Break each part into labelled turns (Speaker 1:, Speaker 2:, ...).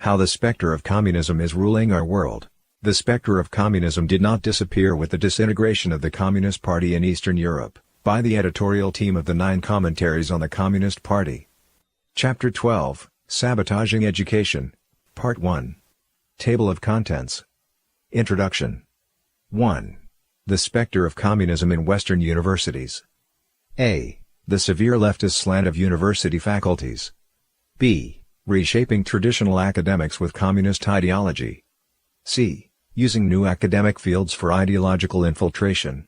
Speaker 1: How the specter of communism is ruling our world. The specter of communism did not disappear with the disintegration of the Communist Party in Eastern Europe, by the editorial team of the 9 Commentaries on the Communist Party. Chapter 12, Sabotaging Education, Part 1. Table of Contents. Introduction. 1. The specter of communism in Western universities. A. The severe leftist slant of university faculties. B. Reshaping traditional academics with communist ideology. C. Using new academic fields for ideological infiltration.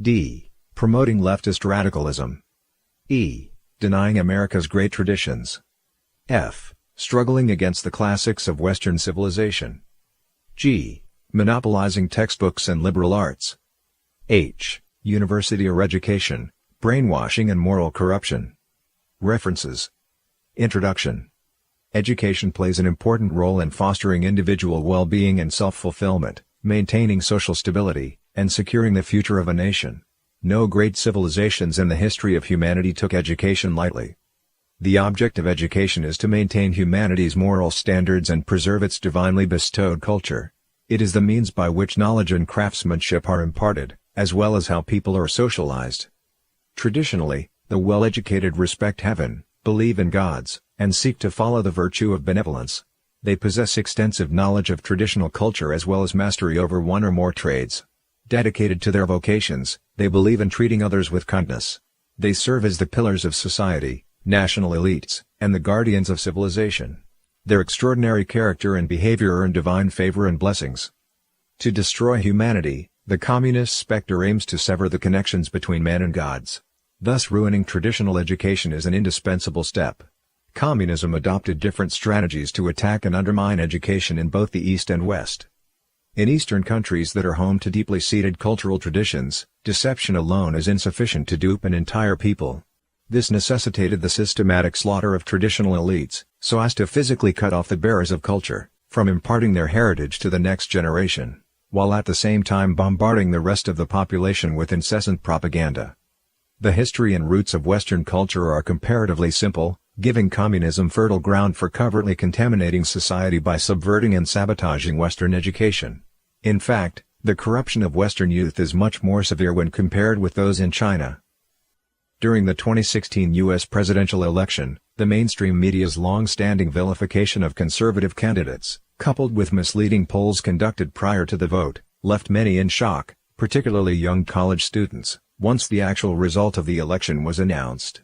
Speaker 1: D. Promoting leftist radicalism. E. Denying America's great traditions. F. Struggling against the classics of Western civilization. G. Monopolizing textbooks and liberal arts. H. University or education, brainwashing and moral corruption. References. Introduction. Education plays an important role in fostering individual well-being and self-fulfillment, maintaining social stability, and securing the future of a nation. No great civilizations in the history of humanity took education lightly. The object of education is to maintain humanity's moral standards and preserve its divinely bestowed culture. It is the means by which knowledge and craftsmanship are imparted, as well as how people are socialized. Traditionally, the well-educated respect heaven, believe in gods, and seek to follow the virtue of benevolence. They possess extensive knowledge of traditional culture as well as mastery over one or more trades. Dedicated to their vocations, they believe in treating others with kindness. They serve as the pillars of society, national elites, and the guardians of civilization. Their extraordinary character and behavior earn divine favor and blessings. To destroy humanity, the communist specter aims to sever the connections between men and gods. Thus ruining traditional education is an indispensable step. Communism adopted different strategies to attack and undermine education in both the East and West. In Eastern countries that are home to deeply seated cultural traditions, deception alone is insufficient to dupe an entire people. This necessitated the systematic slaughter of traditional elites, so as to physically cut off the bearers of culture from imparting their heritage to the next generation, while at the same time bombarding the rest of the population with incessant propaganda. The history and roots of Western culture are comparatively simple, giving communism fertile ground for covertly contaminating society by subverting and sabotaging Western education. In fact, the corruption of Western youth is much more severe when compared with those in China. During the 2016 U.S. presidential election, the mainstream media's long-standing vilification of conservative candidates, coupled with misleading polls conducted prior to the vote, left many in shock, particularly young college students, once the actual result of the election was announced.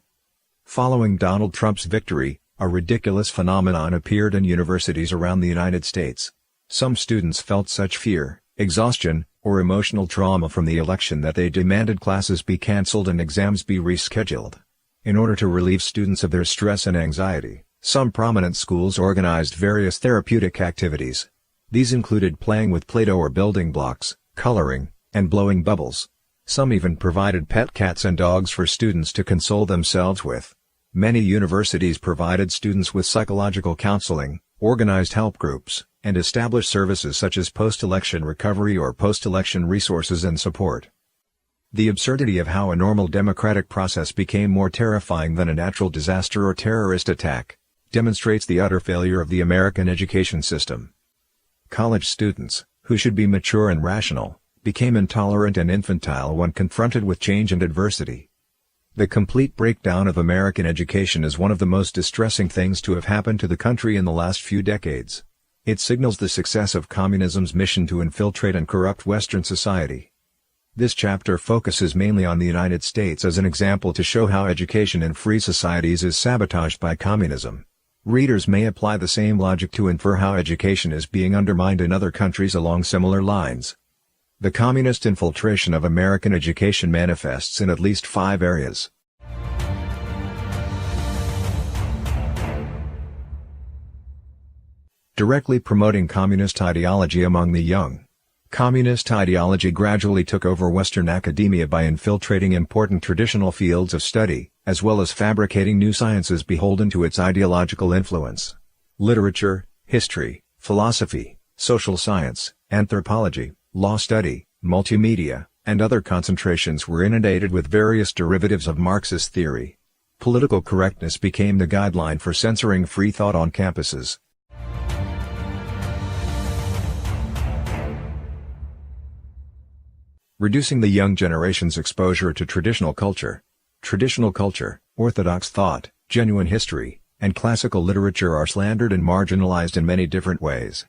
Speaker 1: Following Donald Trump's victory, a ridiculous phenomenon appeared in universities around the United States. Some students felt such fear, exhaustion, or emotional trauma from the election that they demanded classes be cancelled and exams be rescheduled. In order to relieve students of their stress and anxiety, some prominent schools organized various therapeutic activities. These included playing with Play-Doh or building blocks, coloring, and blowing bubbles. Some even provided pet cats and dogs for students to console themselves with. Many universities provided students with psychological counseling, organized help groups, and established services such as post-election recovery or post-election resources and support. The absurdity of how a normal democratic process became more terrifying than a natural disaster or terrorist attack demonstrates the utter failure of the American education system. College students, who should be mature and rational, became intolerant and infantile when confronted with change and adversity. The complete breakdown of American education is one of the most distressing things to have happened to the country in the last few decades. It signals the success of communism's mission to infiltrate and corrupt Western society. This chapter focuses mainly on the United States as an example to show how education in free societies is sabotaged by communism. Readers may apply the same logic to infer how education is being undermined in other countries along similar lines. The communist infiltration of American education manifests in at least 5 areas. Directly promoting communist ideology among the young. Communist ideology gradually took over Western academia by infiltrating important traditional fields of study, as well as fabricating new sciences beholden to its ideological influence. Literature, history, philosophy, social science, anthropology, law study, multimedia, and other concentrations were inundated with various derivatives of Marxist theory. Political correctness became the guideline for censoring free thought on campuses. reducing the young generation's exposure to traditional culture. Traditional culture, orthodox thought, genuine history, and classical literature are slandered and marginalized in many different ways.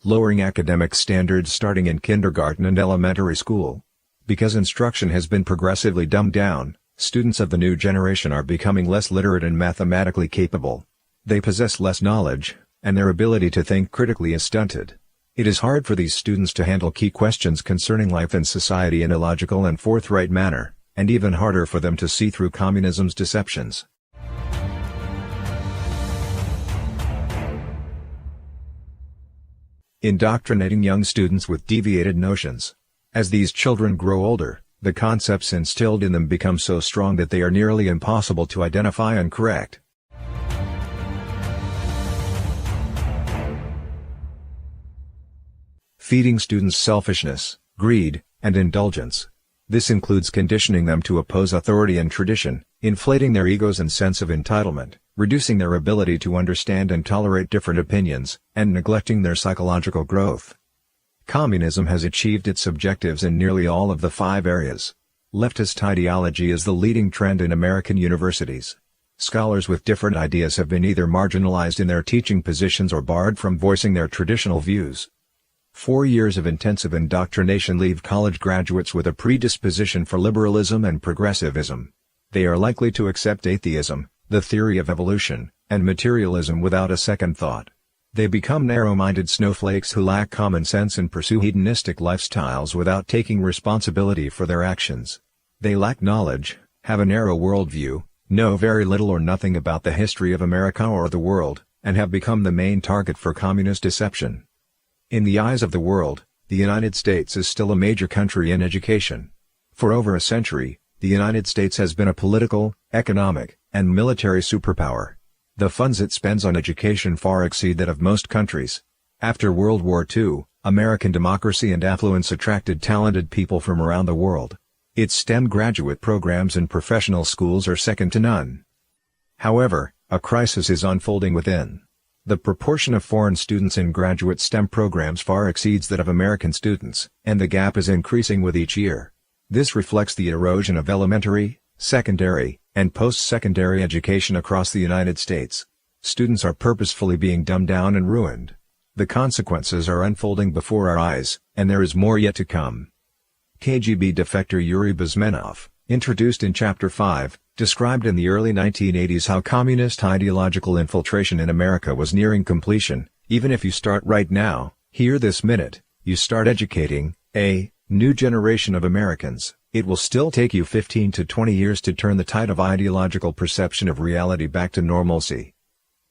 Speaker 1: Lowering academic standards starting in kindergarten and elementary school. Because instruction has been progressively dumbed down, students of the new generation are becoming less literate and mathematically capable. They possess less knowledge, and their ability to think critically is stunted. It is hard for these students to handle key questions concerning life and society in a logical and forthright manner, and even harder for them to see through communism's deceptions. Indoctrinating young students with deviated notions. As these children grow older, the concepts instilled in them become so strong that they are nearly impossible to identify and correct. Feeding students selfishness, greed, and indulgence. This includes conditioning them to oppose authority and tradition, inflating their egos and sense of entitlement, reducing their ability to understand and tolerate different opinions, and neglecting their psychological growth. Communism has achieved its objectives in nearly all of the 5 areas. Leftist ideology is the leading trend in American universities. Scholars with different ideas have been either marginalized in their teaching positions or barred from voicing their traditional views. 4 years of intensive indoctrination leave college graduates with a predisposition for liberalism and progressivism. They are likely to accept atheism, the theory of evolution, and materialism without a second thought. They become narrow-minded snowflakes who lack common sense and pursue hedonistic lifestyles without taking responsibility for their actions. They lack knowledge, have a narrow worldview, know very little or nothing about the history of America or the world, and have become the main target for communist deception. In the eyes of the world, the United States is still a major country in education. For over a century, the United States has been a political, economic, and military superpower. The funds it spends on education far exceed that of most countries. After World War II, American democracy and affluence attracted talented people from around the world. Its STEM graduate programs and professional schools are second to none. However, a crisis is unfolding within. The proportion of foreign students in graduate STEM programs far exceeds that of American students, and the gap is increasing with each year. This reflects the erosion of elementary, secondary, and post-secondary education across the United States. Students are purposefully being dumbed down and ruined. The consequences are unfolding before our eyes, and there is more yet to come. KGB defector Yuri Bezmenov, introduced in Chapter 5, described in the early 1980s how communist ideological infiltration in America was nearing completion. Even if you start right now, here this minute, you start educating a new generation of Americans, it will still take you 15 to 20 years to turn the tide of ideological perception of reality back to normalcy.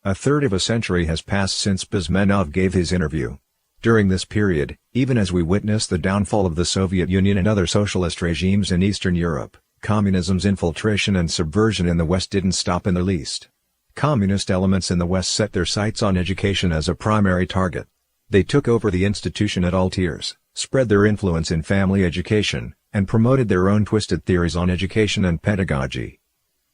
Speaker 1: A third of a century has passed since Bezmenov gave his interview. During this period, even as we witness the downfall of the Soviet Union and other socialist regimes in Eastern Europe, communism's infiltration and subversion in the West didn't stop in the least. Communist elements in the West set their sights on education as a primary target. They took over the institution at all tiers, spread their influence in family education, and promoted their own twisted theories on education and pedagogy.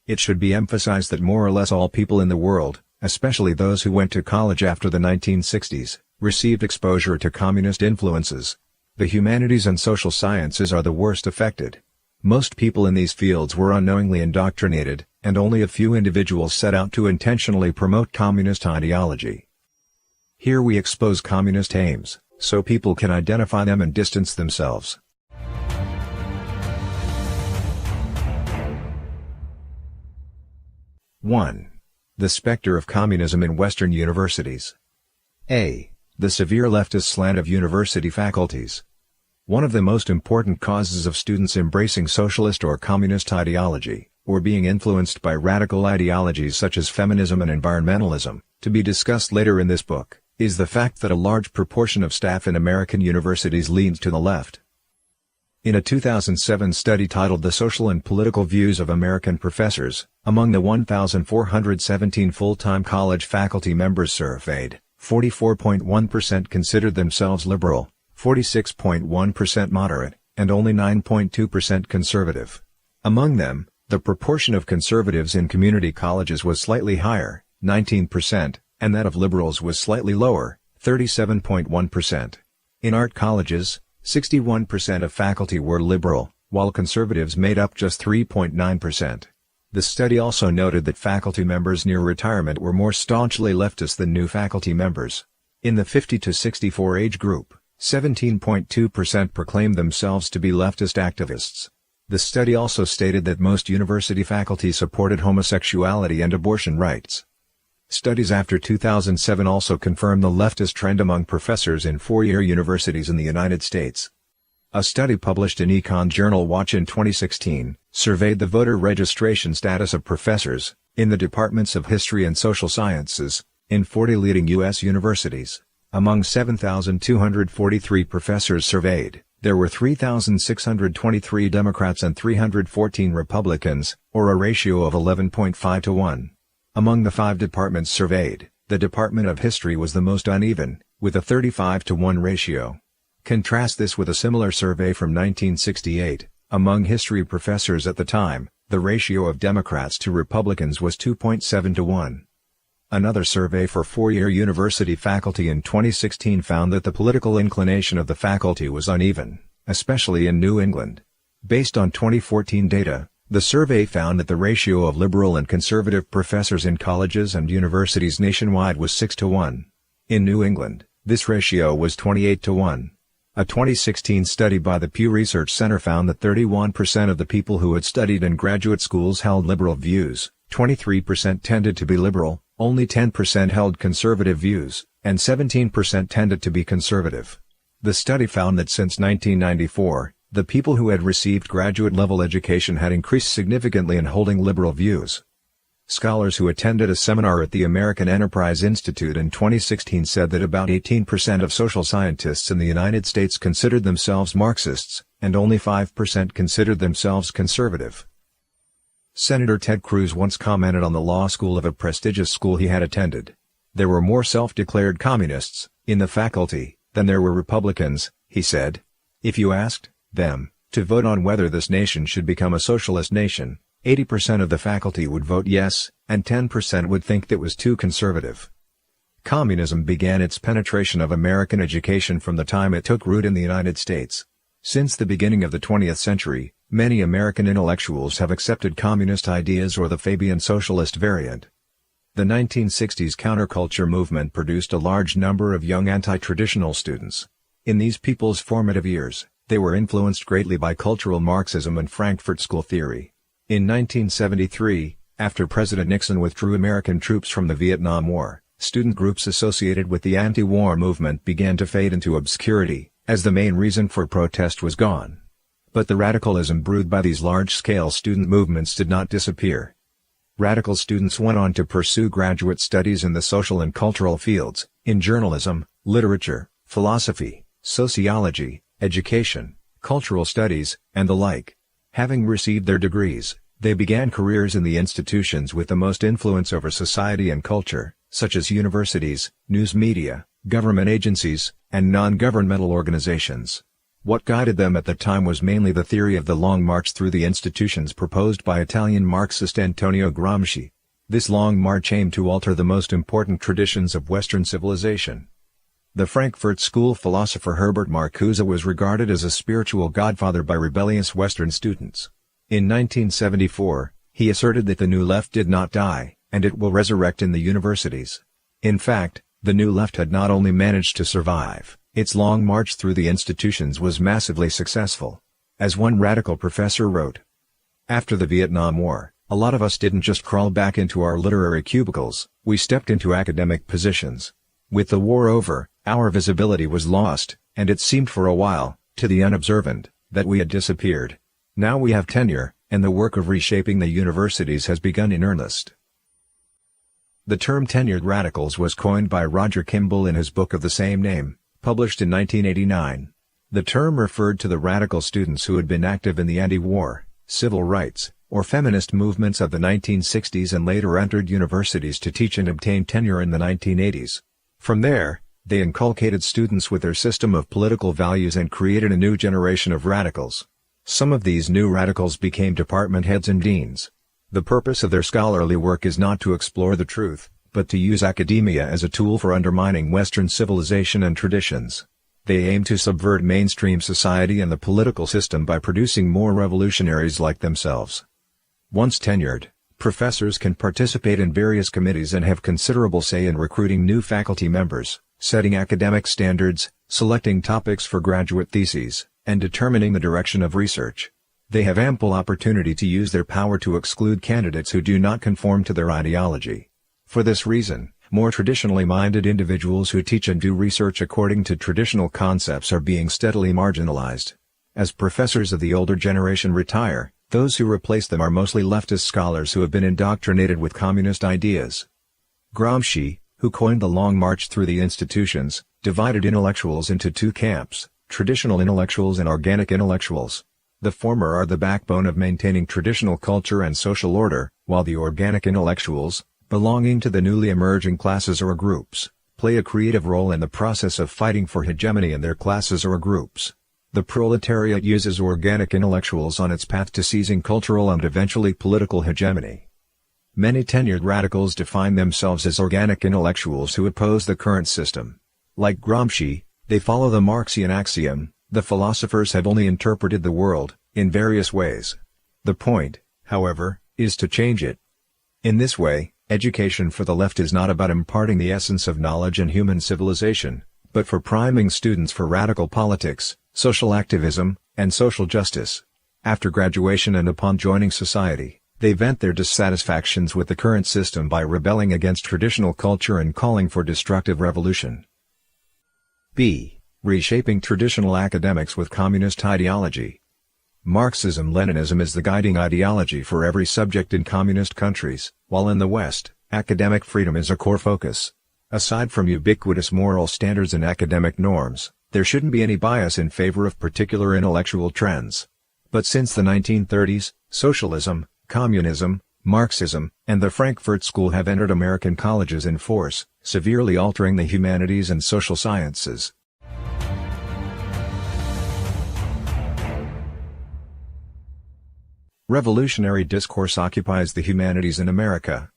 Speaker 1: It should be emphasized that more or less all people in the world, especially those who went to college after the 1960s, received exposure to communist influences. The humanities and social sciences are the worst affected. Most people in these fields were unknowingly indoctrinated, and only a few individuals set out to intentionally promote communist ideology. Here we expose communist aims, so people can identify them and distance themselves. (1) The specter of communism in Western universities. A. The severe leftist slant of university faculties. One of the most important causes of students embracing socialist or communist ideology, or being influenced by radical ideologies such as feminism and environmentalism, to be discussed later in this book, is the fact that a large proportion of staff in American universities leans to the left. In a 2007 study titled The Social and Political Views of American Professors, among the 1,417 full-time college faculty members surveyed, 44.1% considered themselves liberal, 46.1% moderate, and only 9.2% conservative. Among them, the proportion of conservatives in community colleges was slightly higher, 19%, and that of liberals was slightly lower, 37.1%. In art colleges, 61% of faculty were liberal, while conservatives made up just 3.9%. The study also noted that faculty members near retirement were more staunchly leftist than new faculty members. In the 50 to 64 age group, 17.2% proclaimed themselves to be leftist activists. The study also stated that most university faculty supported homosexuality and abortion rights. Studies after 2007 also confirm the leftist trend among professors in four-year universities in the United States. A study published in Econ Journal Watch in 2016 surveyed the voter registration status of professors in the departments of history and social sciences in 40 leading U.S. universities. Among 7,243 professors surveyed, there were 3,623 Democrats and 314 Republicans, or a ratio of 11.5 to 1. Among the 5 departments surveyed, the Department of History was the most uneven, with a 35 to 1 ratio. Contrast this with a similar survey from 1968. Among history professors at the time, the ratio of Democrats to Republicans was 2.7 to 1. Another survey for four-year university faculty in 2016 found that the political inclination of the faculty was uneven, especially in New England. Based on 2014 data, the survey found that the ratio of liberal and conservative professors in colleges and universities nationwide was 6 to 1. In New England, this ratio was 28 to 1. A 2016 study by the Pew Research Center found that 31% of the people who had studied in graduate schools held liberal views, 23% tended to be liberal, only 10% held conservative views, and 17% tended to be conservative. The study found that since 1994, the people who had received graduate-level education had increased significantly in holding liberal views. Scholars who attended a seminar at the American Enterprise Institute in 2016 said that about 18% of social scientists in the United States considered themselves Marxists, and only 5% considered themselves conservative. Senator Ted Cruz once commented on the law school of a prestigious school he had attended. There were more self-declared communists in the faculty than there were Republicans, he said. If you asked them to vote on whether this nation should become a socialist nation, 80% of the faculty would vote yes, and 10% would think that was too conservative. Communism began its penetration of American education from the time it took root in the United States. Since the beginning of the 20th century, many American intellectuals have accepted communist ideas or the Fabian socialist variant. The 1960s counterculture movement produced a large number of young anti-traditional students. In these people's formative years, they were influenced greatly by cultural Marxism and Frankfurt School theory. In 1973, after President Nixon withdrew American troops from the Vietnam War, student groups associated with the anti-war movement began to fade into obscurity, as the main reason for protest was gone. But the radicalism brewed by these large-scale student movements did not disappear. Radical students went on to pursue graduate studies in the social and cultural fields, in journalism, literature, philosophy, sociology, education, cultural studies, and the like. Having received their degrees, they began careers in the institutions with the most influence over society and culture, such as universities, news media, government agencies, and non-governmental organizations. What guided them at the time was mainly the theory of the Long March through the institutions proposed by Italian Marxist Antonio Gramsci. This Long March aimed to alter the most important traditions of Western civilization. The Frankfurt School philosopher Herbert Marcuse was regarded as a spiritual godfather by rebellious Western students. In 1974, he asserted that the New Left did not die, and it will resurrect in the universities. In fact, the New Left had not only managed to survive, its long march through the institutions was massively successful. As one radical professor wrote, "After the Vietnam War, a lot of us didn't just crawl back into our literary cubicles, we stepped into academic positions. With the war over, our visibility was lost, and it seemed for a while, to the unobservant, that we had disappeared. Now we have tenure, and the work of reshaping the universities has begun in earnest." The term tenured radicals was coined by Roger Kimball in his book of the same name, published in 1989. The term referred to the radical students who had been active in the anti-war, civil rights, or feminist movements of the 1960s and later entered universities to teach and obtain tenure in the 1980s. From there, they inculcated students with their system of political values and created a new generation of radicals. Some of these new radicals became department heads and deans. The purpose of their scholarly work is not to explore the truth, but to use academia as a tool for undermining Western civilization and traditions. They aim to subvert mainstream society and the political system by producing more revolutionaries like themselves. Once tenured, professors can participate in various committees and have considerable say in recruiting new faculty members, setting academic standards, selecting topics for graduate theses, and determining the direction of research. They have ample opportunity to use their power to exclude candidates who do not conform to their ideology. For this reason, more traditionally minded individuals who teach and do research according to traditional concepts are being steadily marginalized. As professors of the older generation retire, those who replace them are mostly leftist scholars who have been indoctrinated with communist ideas. Gramsci, who coined the Long March through the institutions, divided intellectuals into two camps, traditional intellectuals and organic intellectuals. The former are the backbone of maintaining traditional culture and social order, while the organic intellectuals, belonging to the newly emerging classes or groups, play a creative role in the process of fighting for hegemony in their classes or groups. The proletariat uses organic intellectuals on its path to seizing cultural and eventually political hegemony. Many tenured radicals define themselves as organic intellectuals who oppose the current system. Like Gramsci, they follow the Marxian axiom, the philosophers have only interpreted the world, in various ways. The point, however, is to change it. In this way, education for the left is not about imparting the essence of knowledge and human civilization, but for priming students for radical politics, social activism, and social justice. After graduation and upon joining society, they vent their dissatisfactions with the current system by rebelling against traditional culture and calling for destructive revolution. B. Reshaping traditional academics with communist ideology. Marxism-Leninism is the guiding ideology for every subject in communist countries, while in the West, academic freedom is a core focus. Aside from ubiquitous moral standards and academic norms, there shouldn't be any bias in favor of particular intellectual trends. But since the 1930s, socialism, communism, Marxism, and the Frankfurt School have entered American colleges in force, severely altering the humanities and social sciences. Revolutionary discourse occupies the humanities in America.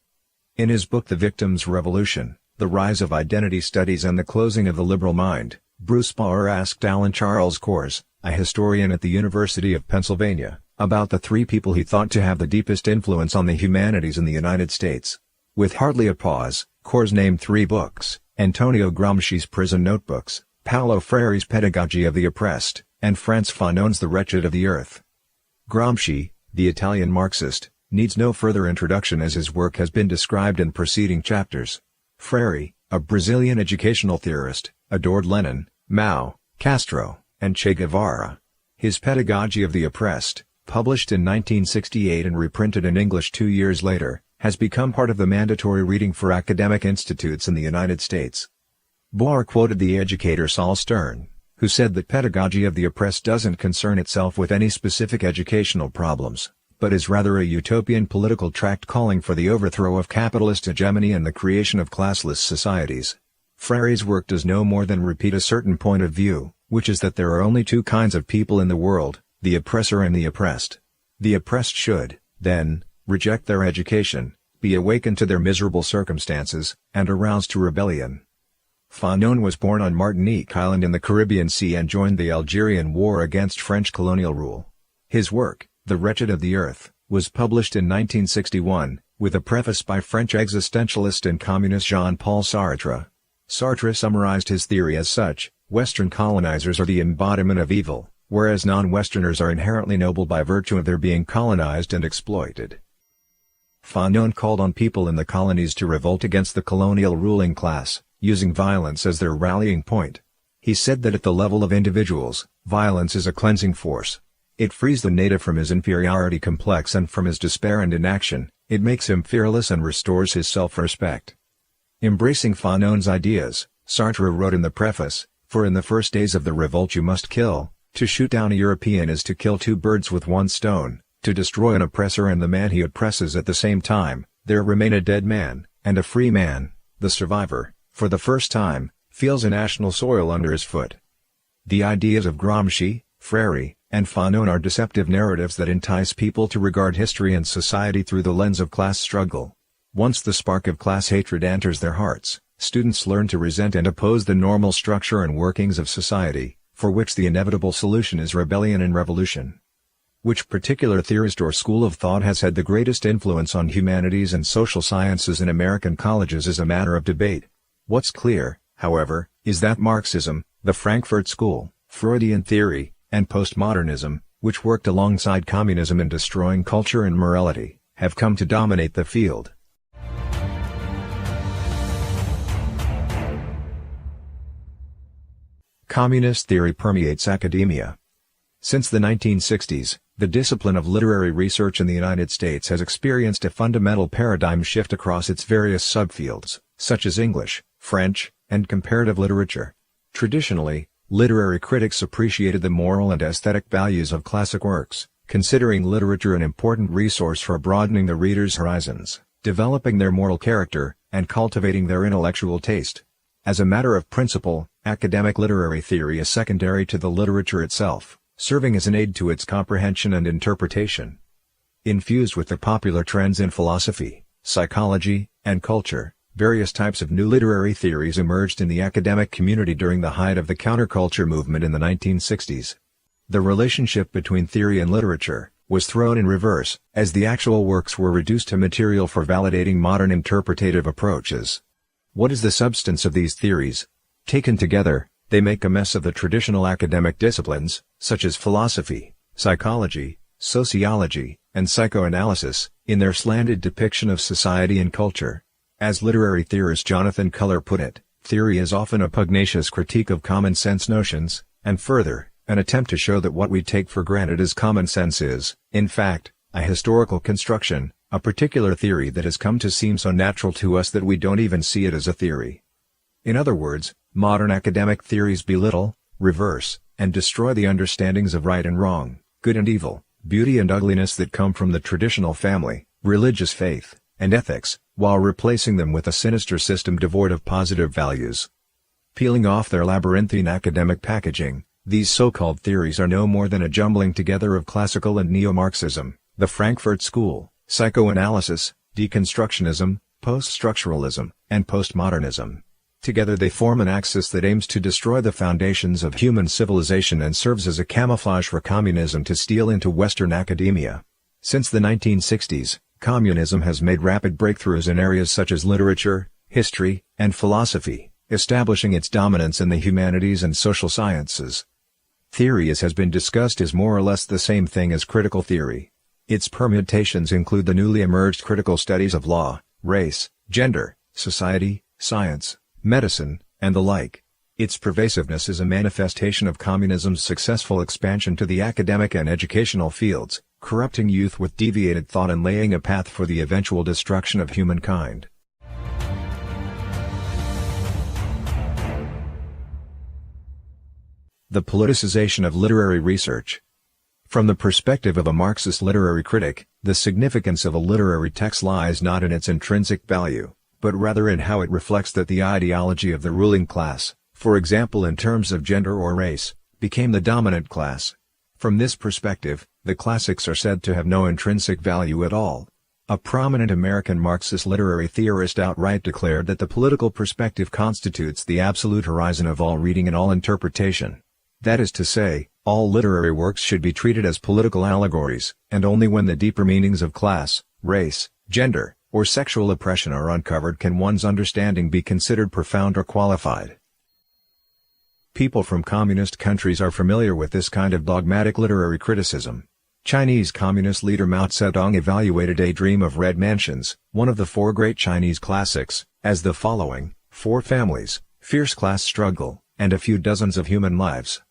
Speaker 1: In his book The Victim's Revolution, The Rise of Identity Studies and the Closing of the Liberal Mind, Bruce Bauer asked Alan Charles Kors, a historian at the University of Pennsylvania, about the three people he thought to have the deepest influence on the humanities in the United States. With hardly a pause, Kors named three books: Antonio Gramsci's Prison Notebooks, Paulo Freire's Pedagogy of the Oppressed, and Frantz Fanon's The Wretched of the Earth. Gramsci, the Italian Marxist, needs no further introduction as his work has been described in preceding chapters. Freire, a Brazilian educational theorist, adored Lenin, Mao, Castro, and Che Guevara. His Pedagogy of the Oppressed, published in 1968 and reprinted in English 2 years later, has become part of the mandatory reading for academic institutes in the United States. Bauer quoted the educator Saul Stern, who said that Pedagogy of the Oppressed doesn't concern itself with any specific educational problems, but is rather a utopian political tract calling for the overthrow of capitalist hegemony and the creation of classless societies. Freire's work does no more than repeat a certain point of view, which is that there are only two kinds of people in the world, the oppressor and the oppressed. The oppressed should, then, reject their education, be awakened to their miserable circumstances, and aroused to rebellion. Fanon was born on Martinique Island in the Caribbean Sea and joined the Algerian War against French colonial rule. His work, The Wretched of the Earth, was published in 1961, with a preface by French existentialist and communist Jean-Paul Sartre. Sartre summarized his theory as such: Western colonizers are the embodiment of evil, whereas non-Westerners are inherently noble by virtue of their being colonized and exploited. Fanon called on people in the colonies to revolt against the colonial ruling class, using violence as their rallying point. He said that at the level of individuals, violence is a cleansing force. It frees the native from his inferiority complex and from his despair and inaction, it makes him fearless and restores his self-respect. Embracing Fanon's ideas, Sartre wrote in the preface, "For in the first days of the revolt you must kill. To shoot down a European is to kill two birds with one stone. To destroy an oppressor and the man he oppresses at the same time, there remain a dead man, and a free man. The survivor, for the first time, feels a national soil under his foot." The ideas of Gramsci, Freire, and Fanon are deceptive narratives that entice people to regard history and society through the lens of class struggle. Once the spark of class hatred enters their hearts, students learn to resent and oppose the normal structure and workings of society, for which the inevitable solution is rebellion and revolution. Which particular theorist or school of thought has had the greatest influence on humanities and social sciences in American colleges is a matter of debate. What's clear, however, is that Marxism, the Frankfurt School, Freudian theory, and postmodernism, which worked alongside communism in destroying culture and morality, have come to dominate the field. Communist theory permeates academia. Since the 1960s, the discipline of literary research in the United States has experienced a fundamental paradigm shift across its various subfields, such as English, French, and comparative literature. Traditionally, literary critics appreciated the moral and aesthetic values of classic works, considering literature an important resource for broadening the reader's horizons, developing their moral character, and cultivating their intellectual taste. As a matter of principle, academic literary theory is secondary to the literature itself, serving as an aid to its comprehension and interpretation. Infused with the popular trends in philosophy, psychology, and culture, various types of new literary theories emerged in the academic community during the height of the counterculture movement in the 1960s. The relationship between theory and literature was thrown in reverse, as the actual works were reduced to material for validating modern interpretative approaches. What is the substance of these theories? Taken together, they make a mess of the traditional academic disciplines, such as philosophy, psychology, sociology, and psychoanalysis, in their slanted depiction of society and culture. As literary theorist Jonathan Culler put it, theory is often a pugnacious critique of common-sense notions, and further, an attempt to show that what we take for granted as common sense is, in fact, a historical construction, a particular theory that has come to seem so natural to us that we don't even see it as a theory. In other words, modern academic theories belittle, reverse, and destroy the understandings of right and wrong, good and evil, beauty and ugliness that come from the traditional family, religious faith, and ethics, while replacing them with a sinister system devoid of positive values. Peeling off their labyrinthine academic packaging, these so-called theories are no more than a jumbling together of classical and neo-Marxism, the Frankfurt School, psychoanalysis, deconstructionism, post-structuralism, and postmodernism. Together they form an axis that aims to destroy the foundations of human civilization and serves as a camouflage for communism to steal into Western academia. Since the 1960s, communism has made rapid breakthroughs in areas such as literature, history, and philosophy, establishing its dominance in the humanities and social sciences. Theory, as has been discussed, is more or less the same thing as critical theory. Its permutations include the newly emerged critical studies of law, race, gender, society, science, medicine, and the like. Its pervasiveness is a manifestation of communism's successful expansion to the academic and educational fields, corrupting youth with deviated thought and laying a path for the eventual destruction of humankind. The politicization of literary research. From the perspective of a Marxist literary critic, the significance of a literary text lies not in its intrinsic value, but rather in how it reflects that the ideology of the ruling class, for example in terms of gender or race, became the dominant class. From this perspective, the classics are said to have no intrinsic value at all. A prominent American Marxist literary theorist outright declared that the political perspective constitutes the absolute horizon of all reading and all interpretation. That is to say, all literary works should be treated as political allegories, and only when the deeper meanings of class, race, gender, or sexual oppression are uncovered can one's understanding be considered profound or qualified. People from communist countries are familiar with this kind of dogmatic literary criticism. Chinese Communist leader Mao Zedong evaluated A Dream of Red Mansions, one of the four great Chinese classics, as the following: four families, fierce class struggle, and a few dozens of human lives.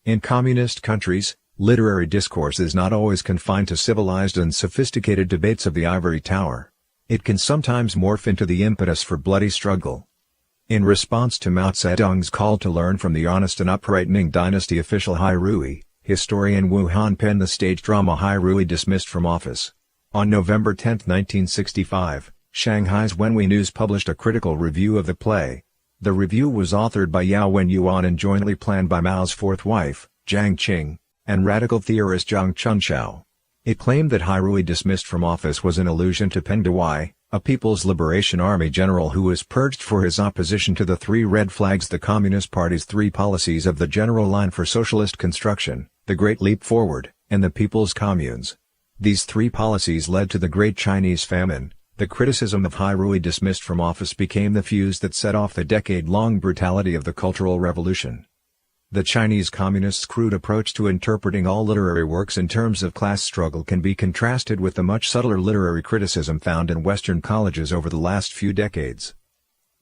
Speaker 1: In communist countries, literary discourse is not always confined to civilized and sophisticated debates of the ivory tower. It can sometimes morph into the impetus for bloody struggle. In response to Mao Zedong's call to learn from the honest and upright Ming Dynasty official Hai Rui, historian Wu Han penned the stage drama Hai Rui Dismissed from Office. On November 10, 1965, Shanghai's Wenhui News published a critical review of the play. The review was authored by Yao Wenyuan and jointly planned by Mao's fourth wife, Jiang Qing, and radical theorist Zhang Chunshao. It claimed that Hai Rui Dismissed from Office was an allusion to Peng Dehuai, a People's Liberation Army general who was purged for his opposition to the three red flags, the Communist Party's three policies of the General Line for Socialist Construction, the Great Leap Forward, and the People's Communes. These three policies led to the Great Chinese Famine. The criticism of Hai Rui dismissed from office became the fuse that set off the decade-long brutality of the Cultural Revolution. The Chinese Communists' crude approach to interpreting all literary works in terms of class struggle can be contrasted with the much subtler literary criticism found in Western colleges over the last few decades.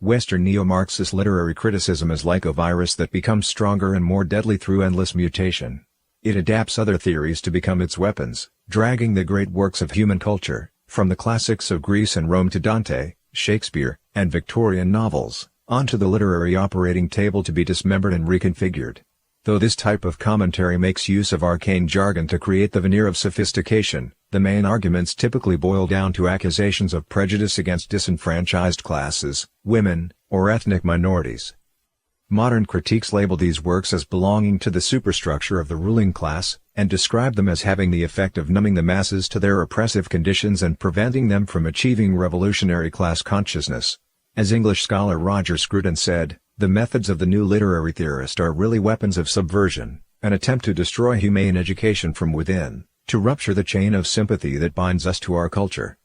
Speaker 1: Western neo-Marxist literary criticism is like a virus that becomes stronger and more deadly through endless mutation. It adapts other theories to become its weapons, dragging the great works of human culture, from the classics of Greece and Rome to Dante, Shakespeare, and Victorian novels, onto the literary operating table to be dismembered and reconfigured. Though this type of commentary makes use of arcane jargon to create the veneer of sophistication, the main arguments typically boil down to accusations of prejudice against disenfranchised classes, women, or ethnic minorities. Modern critiques label these works as belonging to the superstructure of the ruling class, and describe them as having the effect of numbing the masses to their oppressive conditions and preventing them from achieving revolutionary class consciousness. As English scholar Roger Scruton said, the methods of the new literary theorist are really weapons of subversion, an attempt to destroy humane education from within, to rupture the chain of sympathy that binds us to our culture.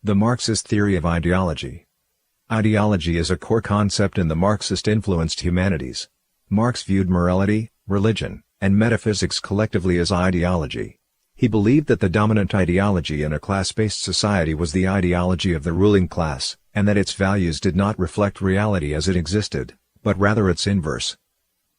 Speaker 1: The Marxist theory of ideology. Ideology is a core concept in the Marxist-influenced humanities. Marx viewed morality, religion, and metaphysics collectively as ideology. He believed that the dominant ideology in a class-based society was the ideology of the ruling class, and that its values did not reflect reality as it existed, but rather its inverse.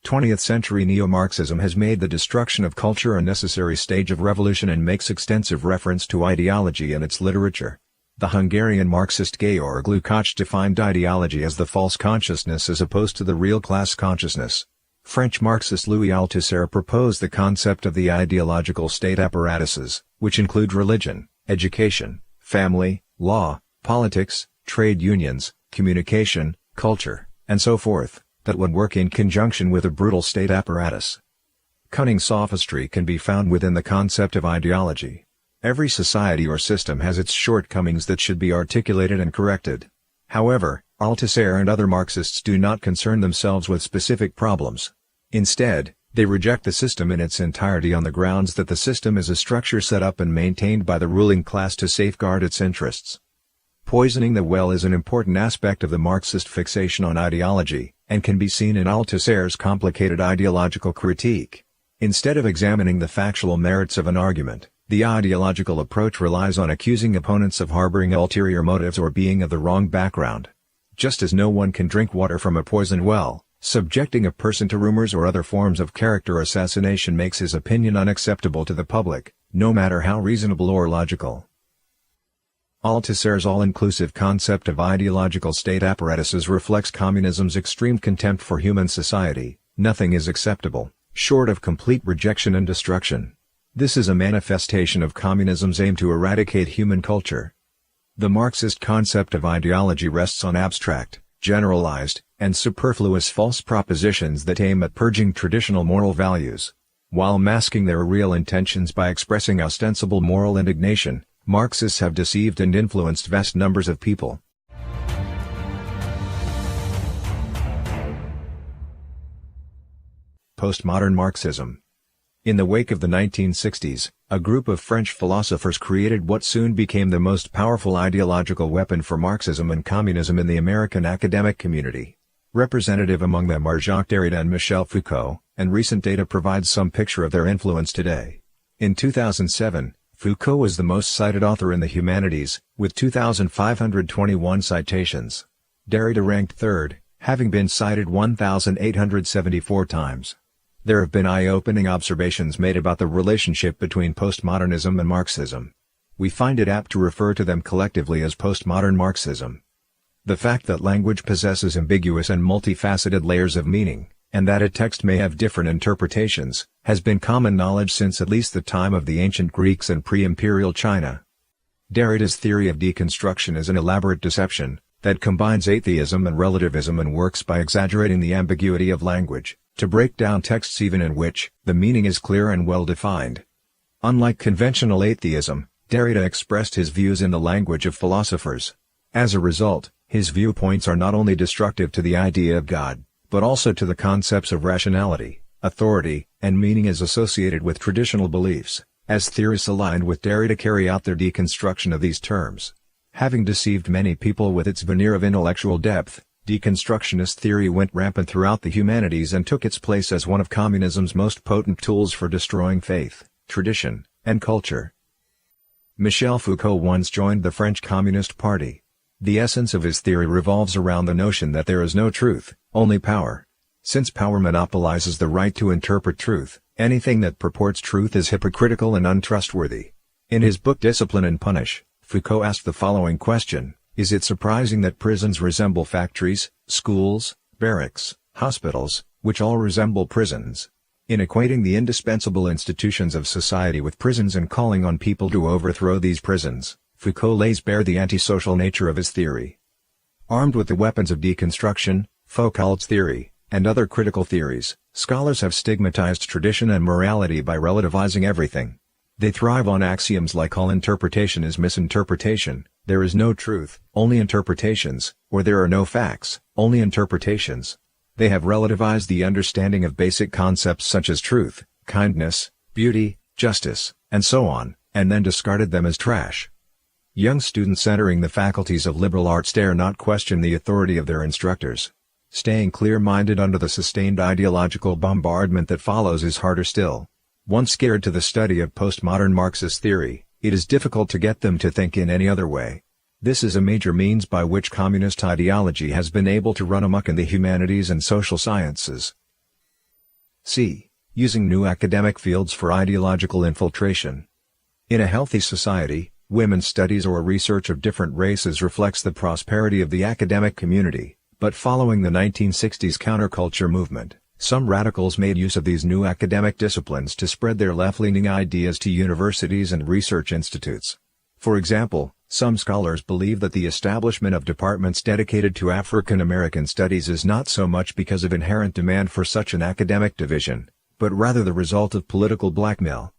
Speaker 1: 20th-century neo-Marxism has made the destruction of culture a necessary stage of revolution and makes extensive reference to ideology in its literature. The Hungarian Marxist Georg Lukács defined ideology as the false consciousness as opposed to the real class consciousness. French Marxist Louis Althusser proposed the concept of the ideological state apparatuses, which include religion, education, family, law, politics, trade unions, communication, culture, and so forth, that would work in conjunction with a brutal state apparatus. Cunning sophistry can be found within the concept of ideology. Every society or system has its shortcomings that should be articulated and corrected. However, Althusser and other Marxists do not concern themselves with specific problems. Instead, they reject the system in its entirety on the grounds that the system is a structure set up and maintained by the ruling class to safeguard its interests. Poisoning the well is an important aspect of the Marxist fixation on ideology, and can be seen in Althusser's complicated ideological critique. Instead of examining the factual merits of an argument, the ideological approach relies on accusing opponents of harboring ulterior motives or being of the wrong background. Just as no one can drink water from a poisoned well, subjecting a person to rumors or other forms of character assassination makes his opinion unacceptable to the public, no matter how reasonable or logical. Althusser's all-inclusive concept of ideological state apparatuses reflects communism's extreme contempt for human society. Nothing is acceptable, short of complete rejection and destruction. This is a manifestation of communism's aim to eradicate human culture. The Marxist concept of ideology rests on abstract, generalized, and superfluous false propositions that aim at purging traditional moral values. While masking their real intentions by expressing ostensible moral indignation, Marxists have deceived and influenced vast numbers of people. Postmodern Marxism. In the wake of the 1960s, a group of French philosophers created what soon became the most powerful ideological weapon for Marxism and communism in the American academic community. Representative among them are Jacques Derrida and Michel Foucault, and recent data provides some picture of their influence today. In 2007, Foucault was the most cited author in the humanities, with 2,521 citations. Derrida ranked third, having been cited 1,874 times. There have been eye-opening observations made about the relationship between postmodernism and Marxism. We find it apt to refer to them collectively as postmodern Marxism. The fact that language possesses ambiguous and multifaceted layers of meaning, and that a text may have different interpretations, has been common knowledge since at least the time of the ancient Greeks and pre-imperial China. Derrida's theory of deconstruction is an elaborate deception that combines atheism and relativism and works by exaggerating the ambiguity of language, to break down texts even in which the meaning is clear and well defined. Unlike conventional atheism, Derrida expressed his views in the language of philosophers. As a result, his viewpoints are not only destructive to the idea of God, but also to the concepts of rationality, authority, and meaning as associated with traditional beliefs, as theorists aligned with Derrida carry out their deconstruction of these terms. Having deceived many people with its veneer of intellectual depth, deconstructionist theory went rampant throughout the humanities and took its place as one of communism's most potent tools for destroying faith, tradition, and culture. Michel Foucault once joined the French Communist Party. The essence of his theory revolves around the notion that there is no truth, only power. Since power monopolizes the right to interpret truth, anything that purports truth is hypocritical and untrustworthy. In his book Discipline and Punish, Foucault asked the following question: is it surprising that prisons resemble factories, schools, barracks, hospitals, which all resemble prisons? In equating the indispensable institutions of society with prisons and calling on people to overthrow these prisons, Foucault lays bare the antisocial nature of his theory. Armed with the weapons of deconstruction, Foucault's theory, and other critical theories, scholars have stigmatized tradition and morality by relativizing everything. They thrive on axioms like all interpretation is misinterpretation, there is no truth, only interpretations, or there are no facts, only interpretations. They have relativized the understanding of basic concepts such as truth, kindness, beauty, justice, and so on, and then discarded them as trash. Young students entering the faculties of liberal arts dare not question the authority of their instructors. Staying clear-minded under the sustained ideological bombardment that follows is harder still. Once scared to the study of postmodern Marxist theory, it is difficult to get them to think in any other way. This is a major means by which communist ideology has been able to run amok in the humanities and social sciences. C. Using new academic fields for ideological infiltration. In a healthy society, women's studies or research of different races reflects the prosperity of the academic community, but following the 1960s counterculture movement, some radicals made use of these new academic disciplines to spread their left-leaning ideas to universities and research institutes. For example, some scholars believe that the establishment of departments dedicated to African American studies is not so much because of inherent demand for such an academic division, but rather the result of political blackmail.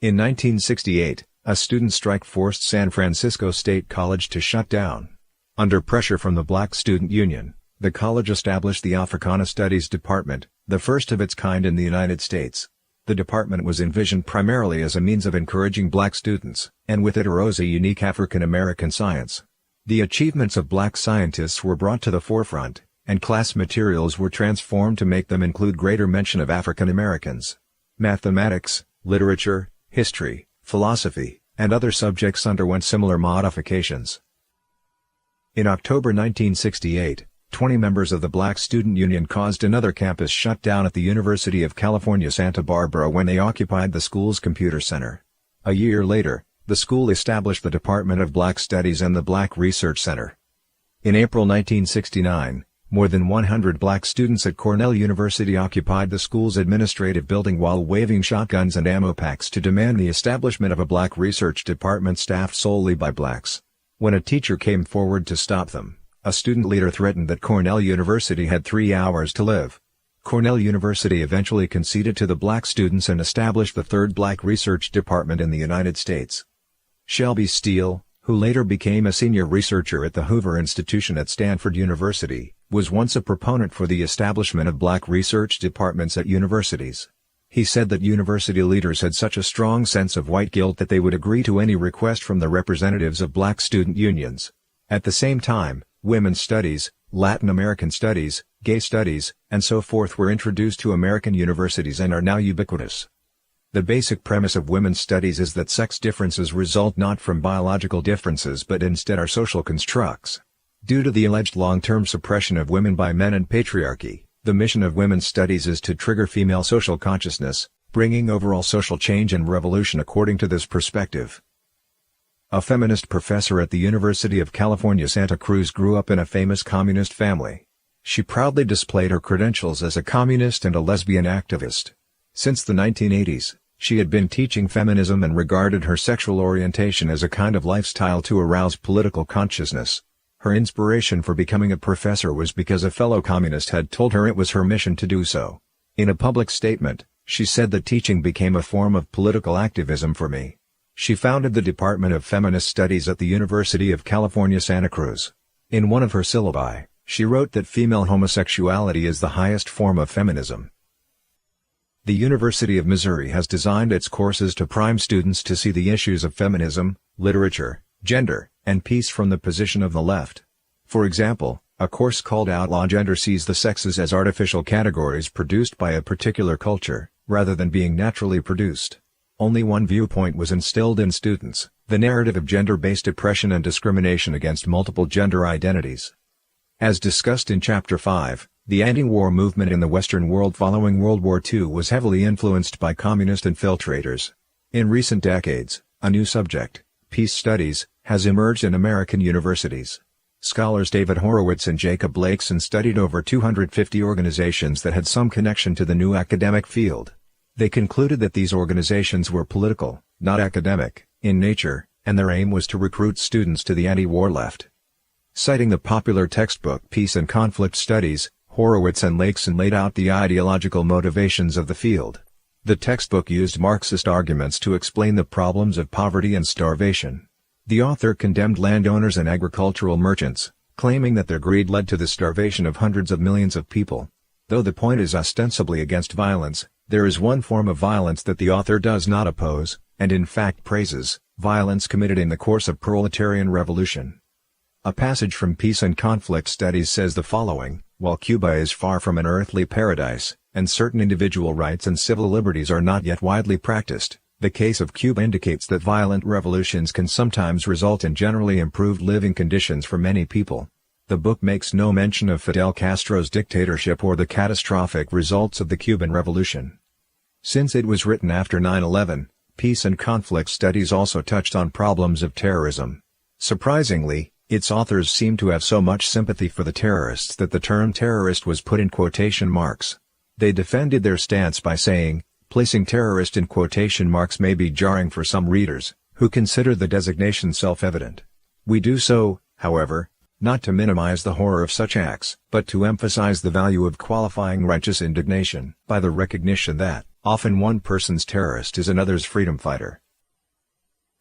Speaker 1: In 1968, a student strike forced San Francisco State College to shut down. Under pressure from the Black Student Union, the college established the Africana Studies Department, the first of its kind in the United States. The department was envisioned primarily as a means of encouraging black students, and with it arose a unique African American science. The achievements of black scientists were brought to the forefront, and class materials were transformed to make them include greater mention of African Americans. Mathematics, literature, history, philosophy, and other subjects underwent similar modifications. In October 1968, 20 members of the Black Student Union caused another campus shutdown at the University of California, Santa Barbara when they occupied the school's computer center. A year later, the school established the Department of Black Studies and the Black Research Center. In April 1969, more than 100 black students at Cornell University occupied the school's administrative building while waving shotguns and ammo packs to demand the establishment of a black research department staffed solely by blacks. When a teacher came forward to stop them, a student leader threatened that Cornell University had 3 hours to live. Cornell University eventually conceded to the black students and established the third black research department in the United States. Shelby Steele, who later became a senior researcher at the Hoover Institution at Stanford University, was once a proponent for the establishment of black research departments at universities. He said that university leaders had such a strong sense of white guilt that they would agree to any request from the representatives of black student unions. At the same time, women's studies, Latin American studies, gay studies, and so forth were introduced to American universities and are now ubiquitous. The basic premise of women's studies is that sex differences result not from biological differences but instead are social constructs. Due to the alleged long-term suppression of women by men and patriarchy, the mission of women's studies is to trigger female social consciousness, bringing overall social change and revolution according to this perspective. A feminist professor at the University of California, Santa Cruz grew up in a famous communist family. She proudly displayed her credentials as a communist and a lesbian activist. Since the 1980s, she had been teaching feminism and regarded her sexual orientation as a kind of lifestyle to arouse political consciousness. Her inspiration for becoming a professor was because a fellow communist had told her it was her mission to do so. In a public statement, she said that teaching became a form of political activism for me. She founded the Department of Feminist Studies at the University of California, Santa Cruz. In one of her syllabi, she wrote that female homosexuality is the highest form of feminism. The University of Missouri has designed its courses to prime students to see the issues of feminism, literature, gender, and peace from the position of the left. For example, a course called Outlaw Gender sees the sexes as artificial categories produced by a particular culture, rather than being naturally produced. Only one viewpoint was instilled in students: the narrative of gender-based oppression and discrimination against multiple gender identities. As discussed in Chapter 5, the anti-war movement in the Western world following World War II was heavily influenced by communist infiltrators. In recent decades, a new subject, peace studies, has emerged in American universities. Scholars David Horowitz and Jacob Blakeson studied over 250 organizations that had some connection to the new academic field. They concluded that these organizations were political, not academic, in nature, and their aim was to recruit students to the anti-war left. Citing the popular textbook Peace and Conflict Studies, Horowitz and Blakeson laid out the ideological motivations of the field. The textbook used Marxist arguments to explain the problems of poverty and starvation. The author condemned landowners and agricultural merchants, claiming that their greed led to the starvation of hundreds of millions of people. Though the point is ostensibly against violence, there is one form of violence that the author does not oppose, and in fact praises: violence committed in the course of proletarian revolution. A passage from Peace and Conflict Studies says the following: while Cuba is far from an earthly paradise, and certain individual rights and civil liberties are not yet widely practiced, the case of Cuba indicates that violent revolutions can sometimes result in generally improved living conditions for many people. The book makes no mention of Fidel Castro's dictatorship or the catastrophic results of the Cuban Revolution. Since it was written after 9/11, Peace and Conflict Studies also touched on problems of terrorism. Surprisingly, its authors seem to have so much sympathy for the terrorists that the term terrorist was put in quotation marks. They defended their stance by saying, placing terrorist in quotation marks may be jarring for some readers, who consider the designation self-evident. We do so, however, not to minimize the horror of such acts, but to emphasize the value of qualifying righteous indignation by the recognition that, often one person's terrorist is another's freedom fighter.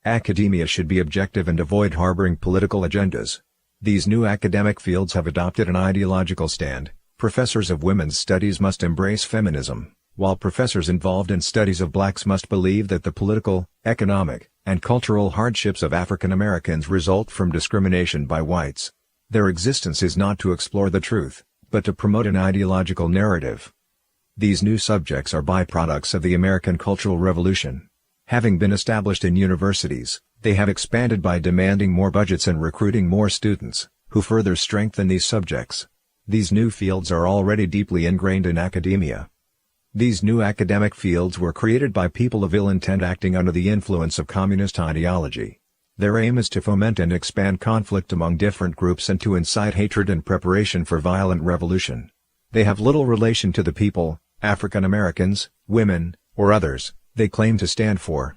Speaker 1: Academia should be objective and avoid harboring political agendas. These new academic fields have adopted an ideological stand. Professors of women's studies must embrace feminism, while professors involved in studies of blacks must believe that the political, economic, and cultural hardships of African Americans result from discrimination by whites. Their existence is not to explore the truth, but to promote an ideological narrative. These new subjects are byproducts of the American Cultural Revolution. Having been established in universities, they have expanded by demanding more budgets and recruiting more students, who further strengthen these subjects. These new fields are already deeply ingrained in academia. These new academic fields were created by people of ill intent acting under the influence of communist ideology. Their aim is to foment and expand conflict among different groups and to incite hatred in preparation for violent revolution. They have little relation to the people, African Americans, women, or others, they claim to stand for.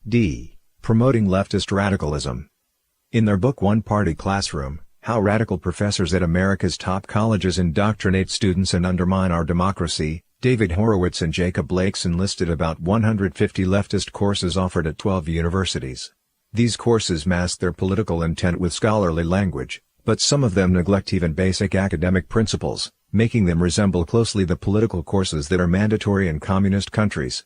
Speaker 1: D. Promoting leftist radicalism. In their book One Party Classroom, How Radical Professors at America's Top Colleges Indoctrinate Students and Undermine Our Democracy, David Horowitz and Jacob Blakeson listed about 150 leftist courses offered at 12 universities. These courses mask their political intent with scholarly language, but some of them neglect even basic academic principles, making them resemble closely the political courses that are mandatory in communist countries.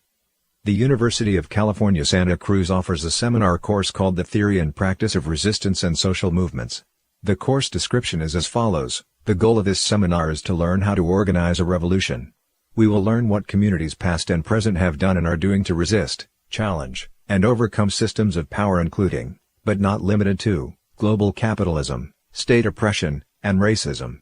Speaker 1: The University of California, Santa Cruz offers a seminar course called The Theory and Practice of Resistance and Social Movements. The course description is as follows: the goal of this seminar is to learn how to organize a revolution. We will learn what communities past and present have done and are doing to resist, challenge, and overcome systems of power including, but not limited to, global capitalism, state oppression, and racism.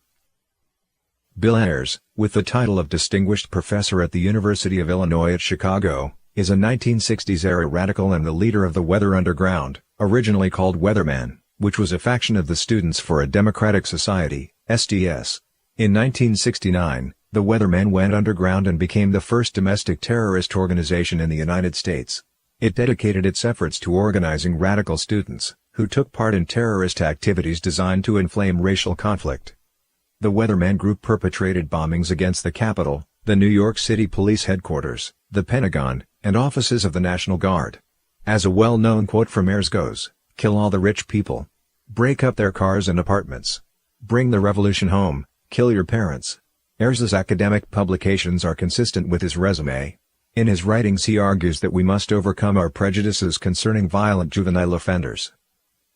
Speaker 1: Bill Ayers, with the title of Distinguished Professor at the University of Illinois at Chicago, is a 1960s-era radical and the leader of the Weather Underground, originally called Weatherman, which was a faction of the Students for a Democratic Society, SDS. In 1969, the Weathermen went underground and became the first domestic terrorist organization in the United States. It dedicated its efforts to organizing radical students, who took part in terrorist activities designed to inflame racial conflict. The Weatherman group perpetrated bombings against the Capitol, the New York City Police Headquarters, the Pentagon, and offices of the National Guard. As a well-known quote from Ayers goes, "Kill all the rich people. Break up their cars and apartments. Bring the revolution home, kill your parents." Ayers's academic publications are consistent with his resume. In his writings he argues that we must overcome our prejudices concerning violent juvenile offenders.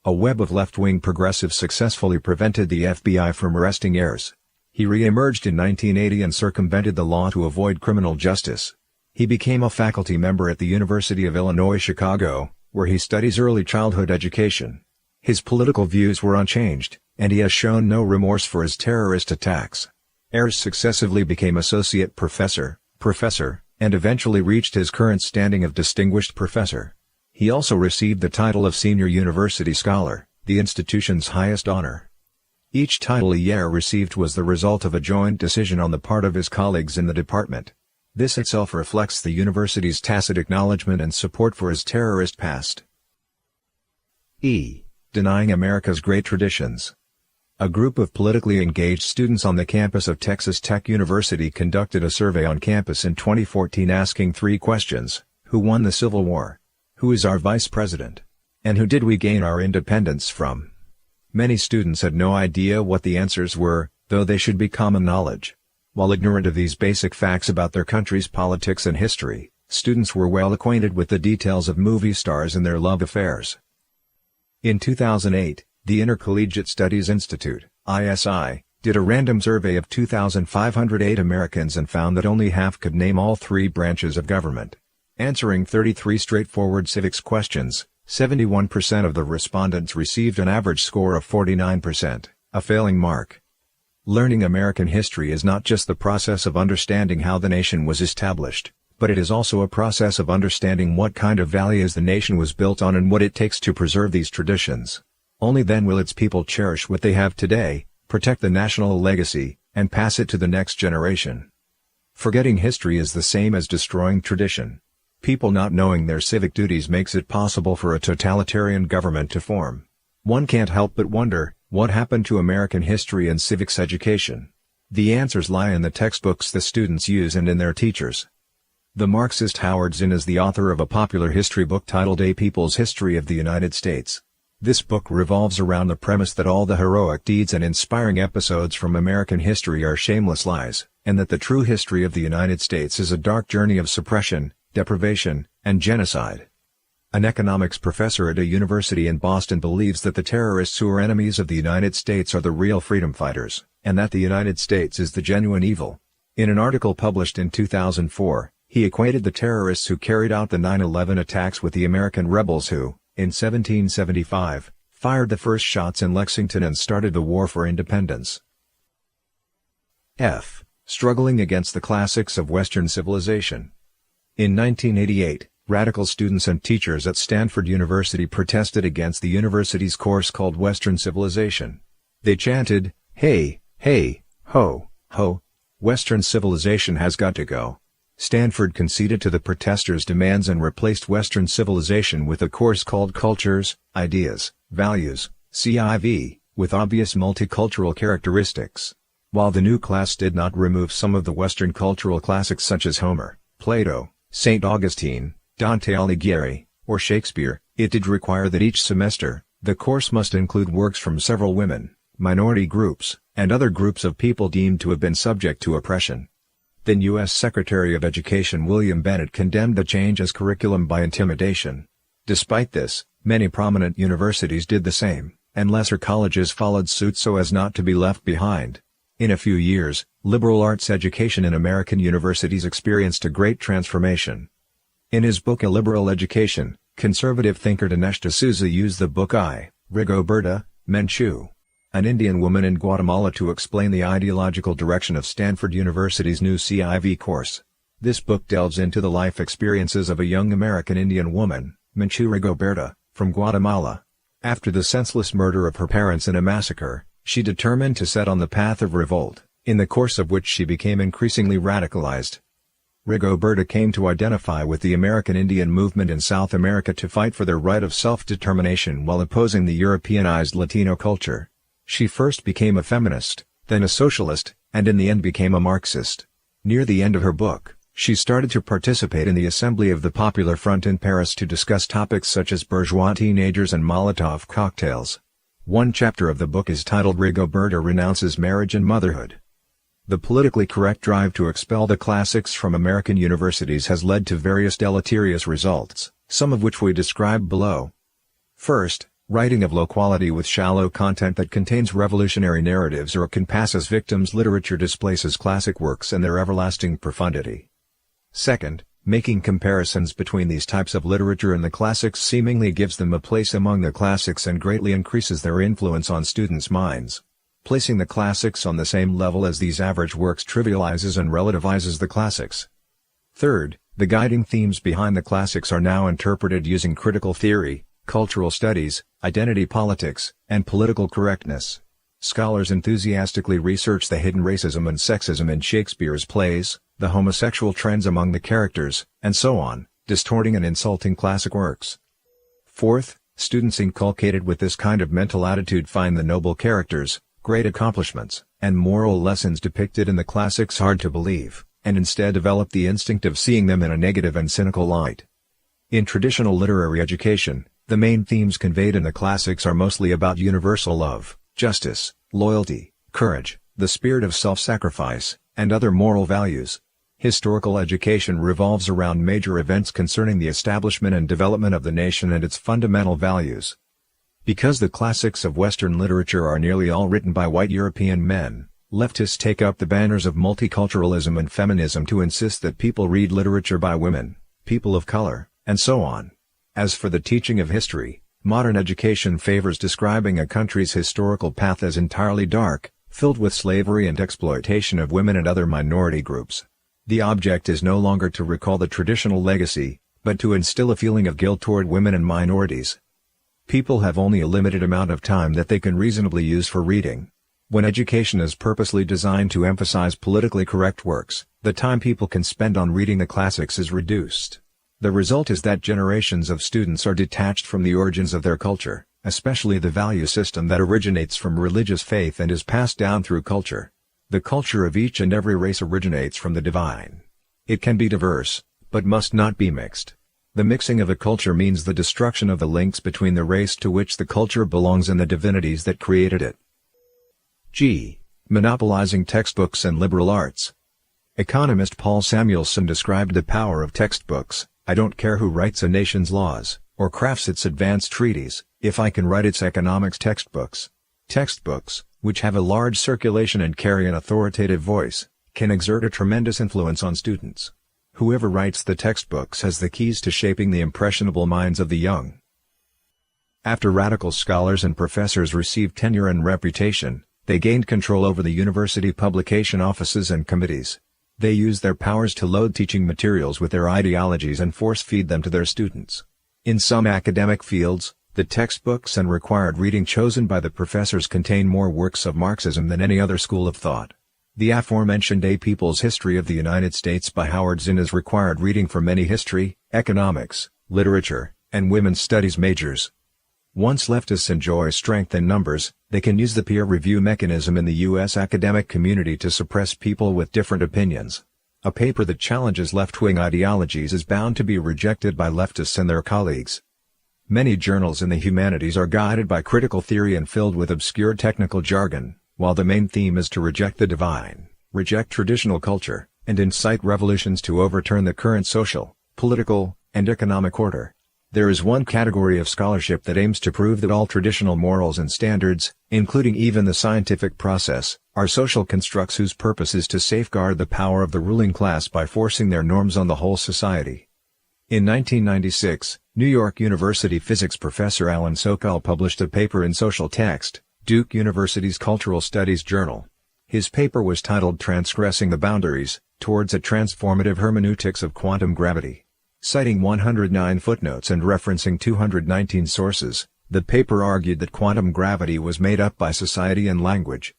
Speaker 1: A web of left-wing progressives successfully prevented the FBI from arresting Ayers. He re-emerged in 1980 and circumvented the law to avoid criminal justice. He became a faculty member at the University of Illinois Chicago, where he studies early childhood education. His political views were unchanged, and he has shown no remorse for his terrorist attacks. Ayers successively became associate professor, and eventually reached his current standing of distinguished professor. He also received the title of Senior University Scholar, the institution's highest honor. Each title Ayers received was the result of a joint decision on the part of his colleagues in the department. This itself reflects the university's tacit acknowledgement and support for his terrorist past. Denying America's great traditions. A group of politically engaged students on the campus of Texas Tech University conducted a survey on campus in 2014 asking 3 questions: who won the Civil War? Who is our vice president? And who did we gain our independence from? Many students had no idea what the answers were, though they should be common knowledge. While ignorant of these basic facts about their country's politics and history, students were well acquainted with the details of movie stars and their love affairs. In 2008, the Intercollegiate Studies Institute, ISI, did a random survey of 2,508 Americans and found that only half could name all 3 branches of government. Answering 33 straightforward civics questions, 71% of the respondents received an average score of 49%, a failing mark. Learning American history is not just the process of understanding how the nation was established, but it is also a process of understanding what kind of values the nation was built on and what it takes to preserve these traditions. Only then will its people cherish what they have today, protect the national legacy, and pass it to the next generation. Forgetting history is the same as destroying tradition. People not knowing their civic duties makes it possible for a totalitarian government to form. One can't help but wonder, what happened to American history and civics education? The answers lie in the textbooks the students use and in their teachers. The Marxist Howard Zinn is the author of a popular history book titled A People's History of the United States. This book revolves around the premise that all the heroic deeds and inspiring episodes from American history are shameless lies, and that the true history of the United States is a dark journey of suppression, deprivation, and genocide. An economics professor at a university in Boston believes that the terrorists who are enemies of the United States are the real freedom fighters, and that the United States is the genuine evil. In an article published in 2004, he equated the terrorists who carried out the 9/11 attacks with the American rebels who, in 1775, fired the first shots in Lexington and started the War for Independence. Struggling against the classics of Western civilization. In 1988, radical students and teachers at Stanford University protested against the university's course called Western Civilization. They chanted, "Hey, hey, ho, ho, Western civilization has got to go." Stanford conceded to the protesters' demands and replaced Western civilization with a course called Cultures, Ideas, Values, CIV, with obvious multicultural characteristics. While the new class did not remove some of the Western cultural classics such as Homer, Plato, St. Augustine, Dante Alighieri, or Shakespeare, it did require that each semester, the course must include works from several women, minority groups, and other groups of people deemed to have been subject to oppression. Then U.S. Secretary of Education William Bennett condemned the change as curriculum by intimidation. Despite this, many prominent universities did the same, and lesser colleges followed suit so as not to be left behind. In a few years, liberal arts education in American universities experienced a great transformation. In his book A Liberal Education, conservative thinker Dinesh D'Souza used the book I, Rigoberta Menchú, an Indian woman in Guatemala, to explain the ideological direction of Stanford University's new CIV course. This book delves into the life experiences of a young American Indian woman, Menchú Rigoberta, from Guatemala. After the senseless murder of her parents in a massacre, she determined to set on the path of revolt, in the course of which she became increasingly radicalized. Rigoberta came to identify with the American Indian movement in South America to fight for their right of self-determination while opposing the Europeanized Latino culture. She first became a feminist, then a socialist, and in the end became a Marxist. Near the end of her book, she started to participate in the Assembly of the Popular Front in Paris to discuss topics such as bourgeois teenagers and Molotov cocktails. One chapter of the book is titled Rigoberta Renounces Marriage and Motherhood. The politically correct drive to expel the classics from American universities has led to various deleterious results, some of which we describe below. First, writing of low quality with shallow content that contains revolutionary narratives or can pass as victims literature displaces classic works and their everlasting profundity. Second, making comparisons between these types of literature and the classics seemingly gives them a place among the classics and greatly increases their influence on students' minds. Placing the classics on the same level as these average works trivializes and relativizes the classics. Third, the guiding themes behind the classics are now interpreted using critical theory, cultural studies, identity politics, and political correctness. Scholars enthusiastically research the hidden racism and sexism in Shakespeare's plays, the homosexual trends among the characters, and so on, distorting and insulting classic works. Fourth, students inculcated with this kind of mental attitude find the noble characters, great accomplishments, and moral lessons depicted in the classics hard to believe, and instead develop the instinct of seeing them in a negative and cynical light. In traditional literary education, the main themes conveyed in the classics are mostly about universal love, justice, loyalty, courage, the spirit of self-sacrifice, and other moral values. Historical education revolves around major events concerning the establishment and development of the nation and its fundamental values. Because the classics of Western literature are nearly all written by white European men, leftists take up the banners of multiculturalism and feminism to insist that people read literature by women, people of color, and so on. As for the teaching of history, modern education favors describing a country's historical path as entirely dark, filled with slavery and exploitation of women and other minority groups. The object is no longer to recall the traditional legacy, but to instill a feeling of guilt toward women and minorities. People have only a limited amount of time that they can reasonably use for reading. When education is purposely designed to emphasize politically correct works, the time people can spend on reading the classics is reduced. The result is that generations of students are detached from the origins of their culture, especially the value system that originates from religious faith and is passed down through culture. The culture of each and every race originates from the divine. It can be diverse, but must not be mixed. The mixing of a culture means the destruction of the links between the race to which the culture belongs and the divinities that created it. G. Monopolizing textbooks and liberal arts. Economist Paul Samuelson described the power of textbooks. I don't care who writes a nation's laws, or crafts its advanced treaties, if I can write its economics textbooks. Textbooks, which have a large circulation and carry an authoritative voice, can exert a tremendous influence on students. Whoever writes the textbooks has the keys to shaping the impressionable minds of the young. After radical scholars and professors received tenure and reputation, they gained control over the university publication offices and committees. They used their powers to load teaching materials with their ideologies and force-feed them to their students. In some academic fields, the textbooks and required reading chosen by the professors contain more works of Marxism than any other school of thought. The aforementioned A People's History of the United States by Howard Zinn is required reading for many history, economics, literature, and women's studies majors. Once leftists enjoy strength in numbers, they can use the peer review mechanism in the U.S. academic community to suppress people with different opinions. A paper that challenges left-wing ideologies is bound to be rejected by leftists and their colleagues. Many journals in the humanities are guided by critical theory and filled with obscure technical jargon, while the main theme is to reject the divine, reject traditional culture, and incite revolutions to overturn the current social, political, and economic order. There is one category of scholarship that aims to prove that all traditional morals and standards, including even the scientific process, are social constructs whose purpose is to safeguard the power of the ruling class by forcing their norms on the whole society. In 1996, New York University physics professor Alan Sokal published a paper in Social Text, Duke University's Cultural Studies Journal. His paper was titled Transgressing the Boundaries, Towards a Transformative Hermeneutics of Quantum Gravity. Citing 109 footnotes and referencing 219 sources, the paper argued that quantum gravity was made up by society and language.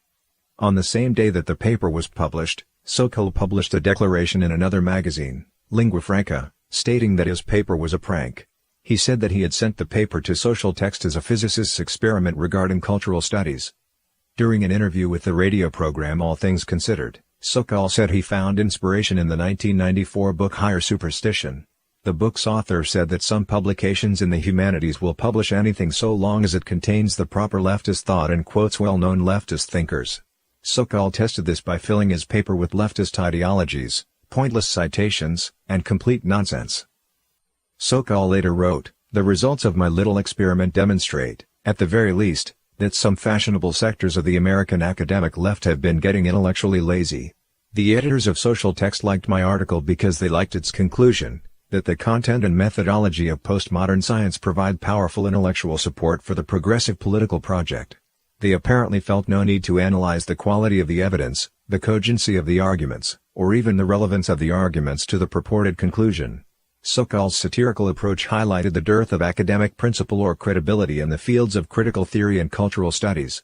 Speaker 1: On the same day that the paper was published, Sokal published a declaration in another magazine, Lingua Franca, stating that his paper was a prank. He said that he had sent the paper to Social Text as a physicist's experiment regarding cultural studies. During an interview with the radio program All Things Considered, Sokal said he found inspiration in the 1994 book Higher Superstition. The book's author said that some publications in the humanities will publish anything so long as it contains the proper leftist thought and quotes well-known leftist thinkers. Sokal tested this by filling his paper with leftist ideologies, pointless citations, and complete nonsense. Sokal later wrote, "The results of my little experiment demonstrate, at the very least, that some fashionable sectors of the American academic left have been getting intellectually lazy. The editors of Social Text liked my article because they liked its conclusion, that the content and methodology of postmodern science provide powerful intellectual support for the progressive political project. They apparently felt no need to analyze the quality of the evidence, the cogency of the arguments, or even the relevance of the arguments to the purported conclusion." Sokal's satirical approach highlighted the dearth of academic principle or credibility in the fields of critical theory and cultural studies.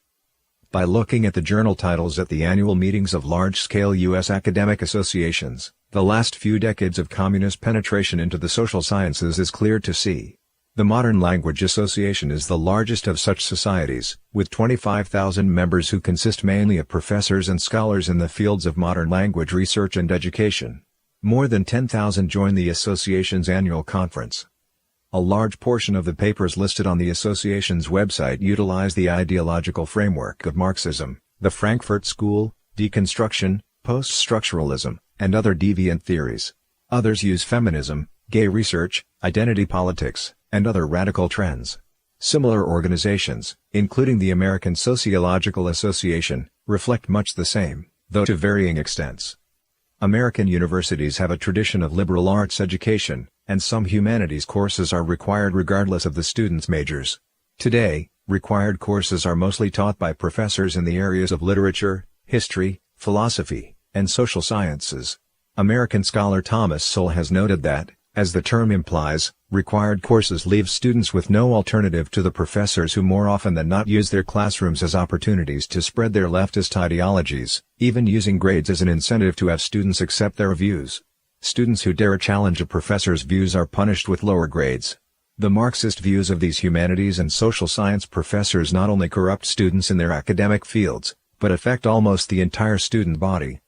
Speaker 1: By looking at the journal titles at the annual meetings of large-scale U.S. academic associations, the last few decades of communist penetration into the social sciences is clear to see. The Modern Language Association is the largest of such societies, with 25,000 members who consist mainly of professors and scholars in the fields of modern language research and education. More than 10,000 join the association's annual conference. A large portion of the papers listed on the association's website utilize the ideological framework of Marxism, the Frankfurt School, deconstruction, post-structuralism, and other deviant theories. Others use feminism, gay research, identity politics, and other radical trends. Similar organizations, including the American Sociological Association, reflect much the same, though to varying extents. American universities have a tradition of liberal arts education, and some humanities courses are required regardless of the students' majors. Today, required courses are mostly taught by professors in the areas of literature, history, philosophy, and social sciences. American scholar Thomas Sowell has noted that, as the term implies, required courses leave students with no alternative to the professors who more often than not use their classrooms as opportunities to spread their leftist ideologies, even using grades as an incentive to have students accept their views. Students who dare challenge a professor's views are punished with lower grades. The Marxist views of these humanities and social science professors not only corrupt students in their academic fields, but affect almost the entire student body.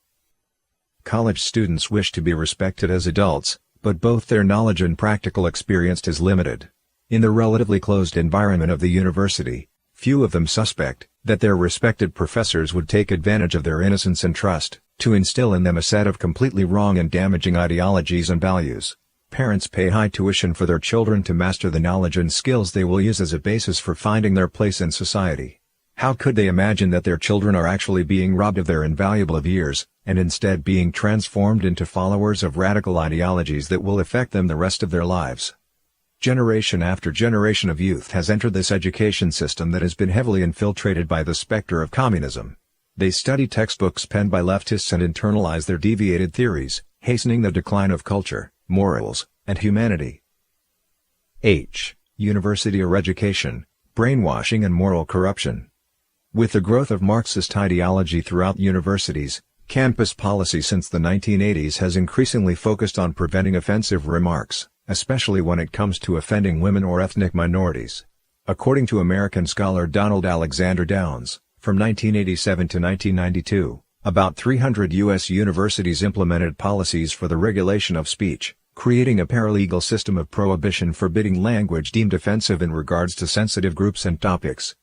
Speaker 1: College students wish to be respected as adults, but both their knowledge and practical experience is limited. In the relatively closed environment of the university, few of them suspect that their respected professors would take advantage of their innocence and trust to instill in them a set of completely wrong and damaging ideologies and values. Parents pay high tuition for their children to master the knowledge and skills they will use as a basis for finding their place in society. How could they imagine that their children are actually being robbed of their invaluable years, and instead being transformed into followers of radical ideologies that will affect them the rest of their lives? Generation after generation of youth has entered this education system that has been heavily infiltrated by the specter of communism. They study textbooks penned by leftists and internalize their deviated theories, hastening the decline of culture, morals, and humanity. University or education, brainwashing and moral corruption. With the growth of Marxist ideology throughout universities, campus policy since the 1980s has increasingly focused on preventing offensive remarks, especially when it comes to offending women or ethnic minorities. According to American scholar Donald Alexander Downs, from 1987 to 1992, about 300 U.S. universities implemented policies for the regulation of speech, creating a paralegal system of prohibition forbidding language deemed offensive in regards to sensitive groups and topics.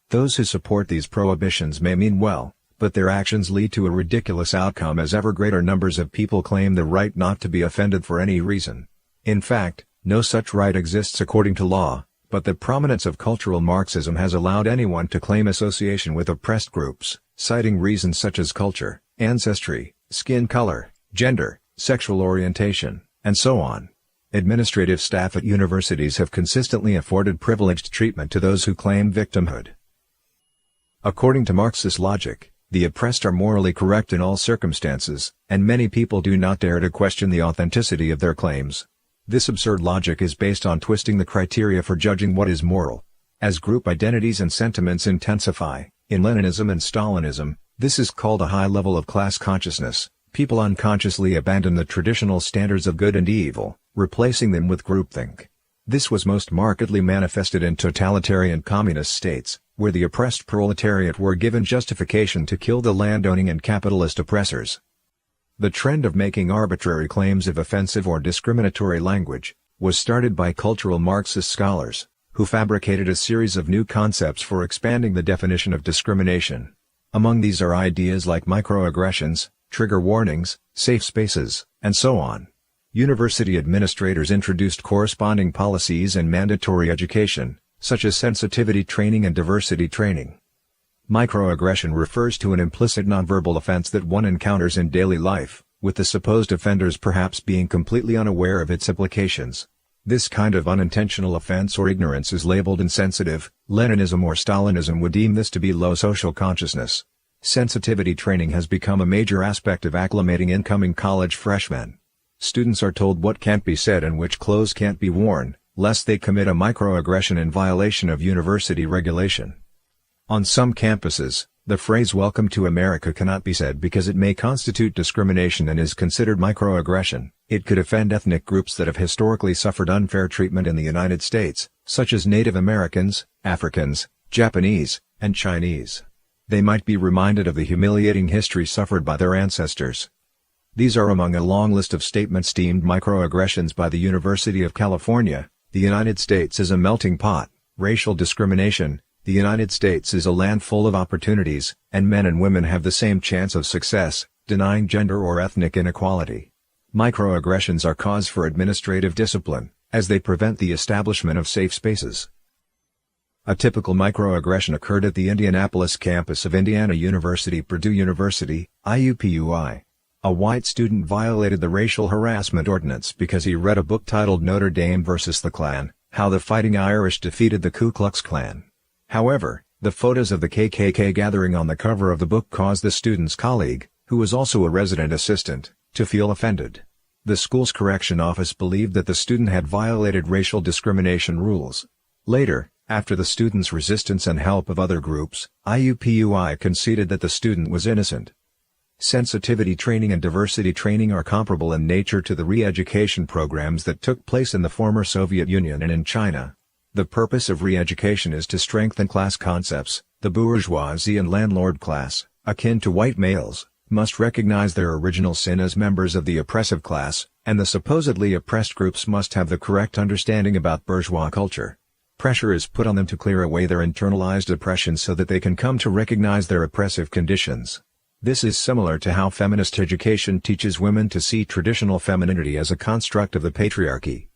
Speaker 1: Those who support these prohibitions may mean well, but their actions lead to a ridiculous outcome as ever greater numbers of people claim the right not to be offended for any reason. In fact, no such right exists according to law, but the prominence of cultural Marxism has allowed anyone to claim association with oppressed groups, citing reasons such as culture, ancestry, skin color, gender, sexual orientation, and so on. Administrative staff at universities have consistently afforded privileged treatment to those who claim victimhood. According to Marxist logic, the oppressed are morally correct in all circumstances, and many people do not dare to question the authenticity of their claims. This absurd logic is based on twisting the criteria for judging what is moral. As group identities and sentiments intensify, in Leninism and Stalinism, this is called a high level of class consciousness. People unconsciously abandon the traditional standards of good and evil, replacing them with groupthink. This was most markedly manifested in totalitarian communist states, where the oppressed proletariat were given justification to kill the landowning and capitalist oppressors. The trend of making arbitrary claims of offensive or discriminatory language was started by cultural Marxist scholars, who fabricated a series of new concepts for expanding the definition of discrimination. Among these are ideas like microaggressions, trigger warnings, safe spaces, and so on. University administrators introduced corresponding policies and mandatory education, such as sensitivity training and diversity training. Microaggression refers to an implicit nonverbal offense that one encounters in daily life, with the supposed offenders perhaps being completely unaware of its implications. This kind of unintentional offense or ignorance is labeled insensitive. Leninism or Stalinism would deem this to be low social consciousness. Sensitivity training has become a major aspect of acclimating incoming college freshmen. Students are told what can't be said and which clothes can't be worn, lest they commit a microaggression in violation of university regulation. On some campuses, the phrase "Welcome to America" cannot be said because it may constitute discrimination and is considered microaggression. It could offend ethnic groups that have historically suffered unfair treatment in the United States, such as Native Americans, Africans, Japanese, and Chinese. They might be reminded of the humiliating history suffered by their ancestors. These are among a long list of statements deemed microaggressions by the University of California. The United States is a melting pot. Racial discrimination. The United States is a land full of opportunities, and men and women have the same chance of success, denying gender or ethnic inequality. Microaggressions are cause for administrative discipline, as they prevent the establishment of safe spaces. A typical microaggression occurred at the Indianapolis campus of Indiana University, Purdue University, IUPUI. A white student violated the racial harassment ordinance because he read a book titled Notre Dame vs. the Klan, How the Fighting Irish Defeated the Ku Klux Klan. However, the photos of the KKK gathering on the cover of the book caused the student's colleague, who was also a resident assistant, to feel offended. The school's correction office believed that the student had violated racial discrimination rules. Later, after the student's resistance and help of other groups, IUPUI conceded that the student was innocent. Sensitivity training and diversity training are comparable in nature to the re-education programs that took place in the former Soviet Union and in China. The purpose of re-education is to strengthen class concepts. The bourgeoisie and landlord class, akin to white males, must recognize their original sin as members of the oppressive class, and the supposedly oppressed groups must have the correct understanding about bourgeois culture. Pressure is put on them to clear away their internalized oppression so that they can come to recognize their oppressive conditions. This is similar to how feminist education teaches women to see traditional femininity as a construct of the patriarchy.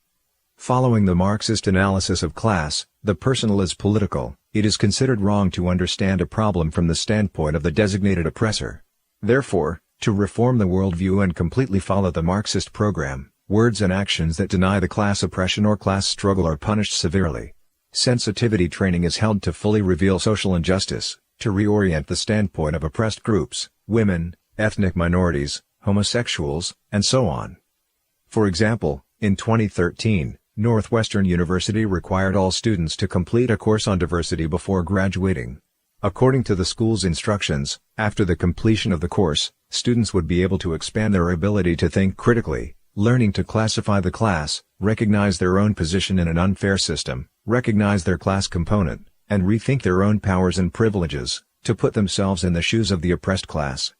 Speaker 1: Following the Marxist analysis of class, the personal is political. It is considered wrong to understand a problem from the standpoint of the designated oppressor. Therefore, to reform the worldview and completely follow the Marxist program, words and actions that deny the class oppression or class struggle are punished severely. Sensitivity training is held to fully reveal social injustice, to reorient the standpoint of oppressed groups, women, ethnic minorities, homosexuals, and so on. For example, in 2013, Northwestern University required all students to complete a course on diversity before graduating. According to the school's instructions, after the completion of the course, students would be able to expand their ability to think critically, learning to classify the class, recognize their own position in an unfair system, recognize their class component, and rethink their own powers and privileges, to put themselves in the shoes of the oppressed class.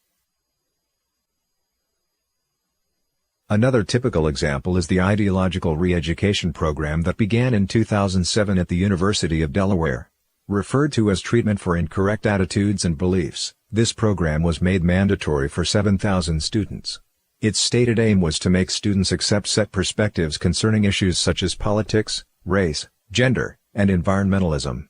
Speaker 1: Another typical example is the ideological re-education program that began in 2007 at the University of Delaware. Referred to as treatment for incorrect attitudes and beliefs, this program was made mandatory for 7,000 students. Its stated aim was to make students accept set perspectives concerning issues such as politics, race, gender, and environmentalism.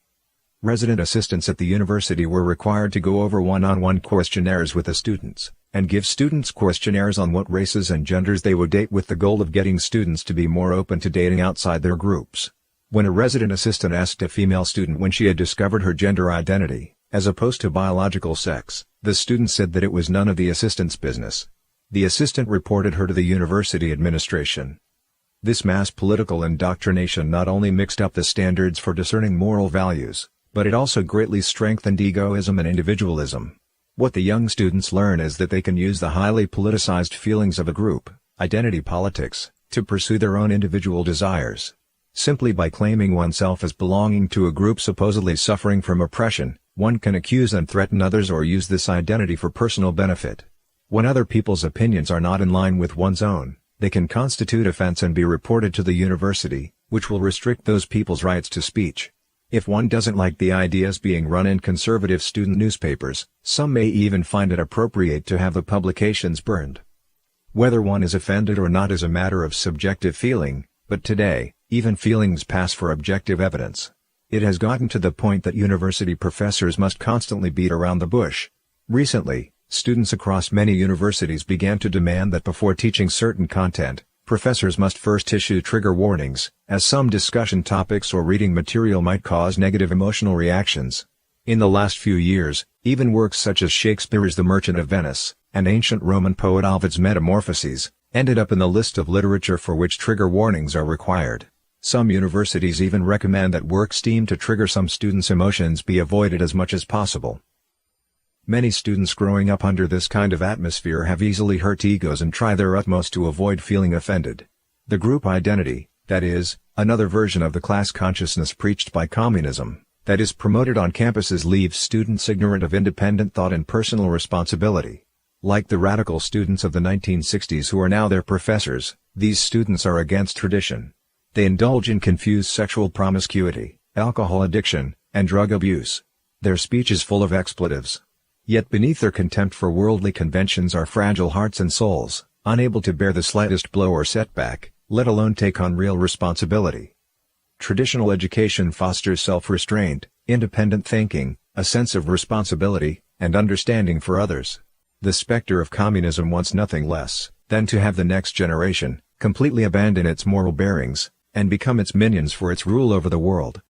Speaker 1: Resident assistants at the university were required to go over one-on-one questionnaires with the students, and give students questionnaires on what races and genders they would date, with the goal of getting students to be more open to dating outside their groups. When a resident assistant asked a female student when she had discovered her gender identity, as opposed to biological sex, the student said that it was none of the assistant's business. The assistant reported her to the university administration. This mass political indoctrination not only mixed up the standards for discerning moral values, but it also greatly strengthened egoism and individualism. What the young students learn is that they can use the highly politicized feelings of a group, identity politics, to pursue their own individual desires. Simply by claiming oneself as belonging to a group supposedly suffering from oppression, one can accuse and threaten others or use this identity for personal benefit. When other people's opinions are not in line with one's own, they can constitute offense and be reported to the university, which will restrict those people's rights to speech. If one doesn't like the ideas being run in conservative student newspapers, some may even find it appropriate to have the publications burned. Whether one is offended or not is a matter of subjective feeling, but today, even feelings pass for objective evidence. It has gotten to the point that university professors must constantly beat around the bush. Recently, students across many universities began to demand that before teaching certain content, professors must first issue trigger warnings, as some discussion topics or reading material might cause negative emotional reactions. In the last few years, even works such as Shakespeare's The Merchant of Venice, and ancient Roman poet Ovid's Metamorphoses, ended up in the list of literature for which trigger warnings are required. Some universities even recommend that works deemed to trigger some students' emotions be avoided as much as possible. Many students growing up under this kind of atmosphere have easily hurt egos and try their utmost to avoid feeling offended. The group identity, that is, another version of the class consciousness preached by communism, that is promoted on campuses, leaves students ignorant of independent thought and personal responsibility. Like the radical students of the 1960s who are now their professors, these students are against tradition. They indulge in confused sexual promiscuity, alcohol addiction, and drug abuse. Their speech is full of expletives. Yet beneath their contempt for worldly conventions are fragile hearts and souls, unable to bear the slightest blow or setback, let alone take on real responsibility. Traditional education fosters self-restraint, independent thinking, a sense of responsibility, and understanding for others. The specter of communism wants nothing less than to have the next generation completely abandon its moral bearings and become its minions for its rule over the world.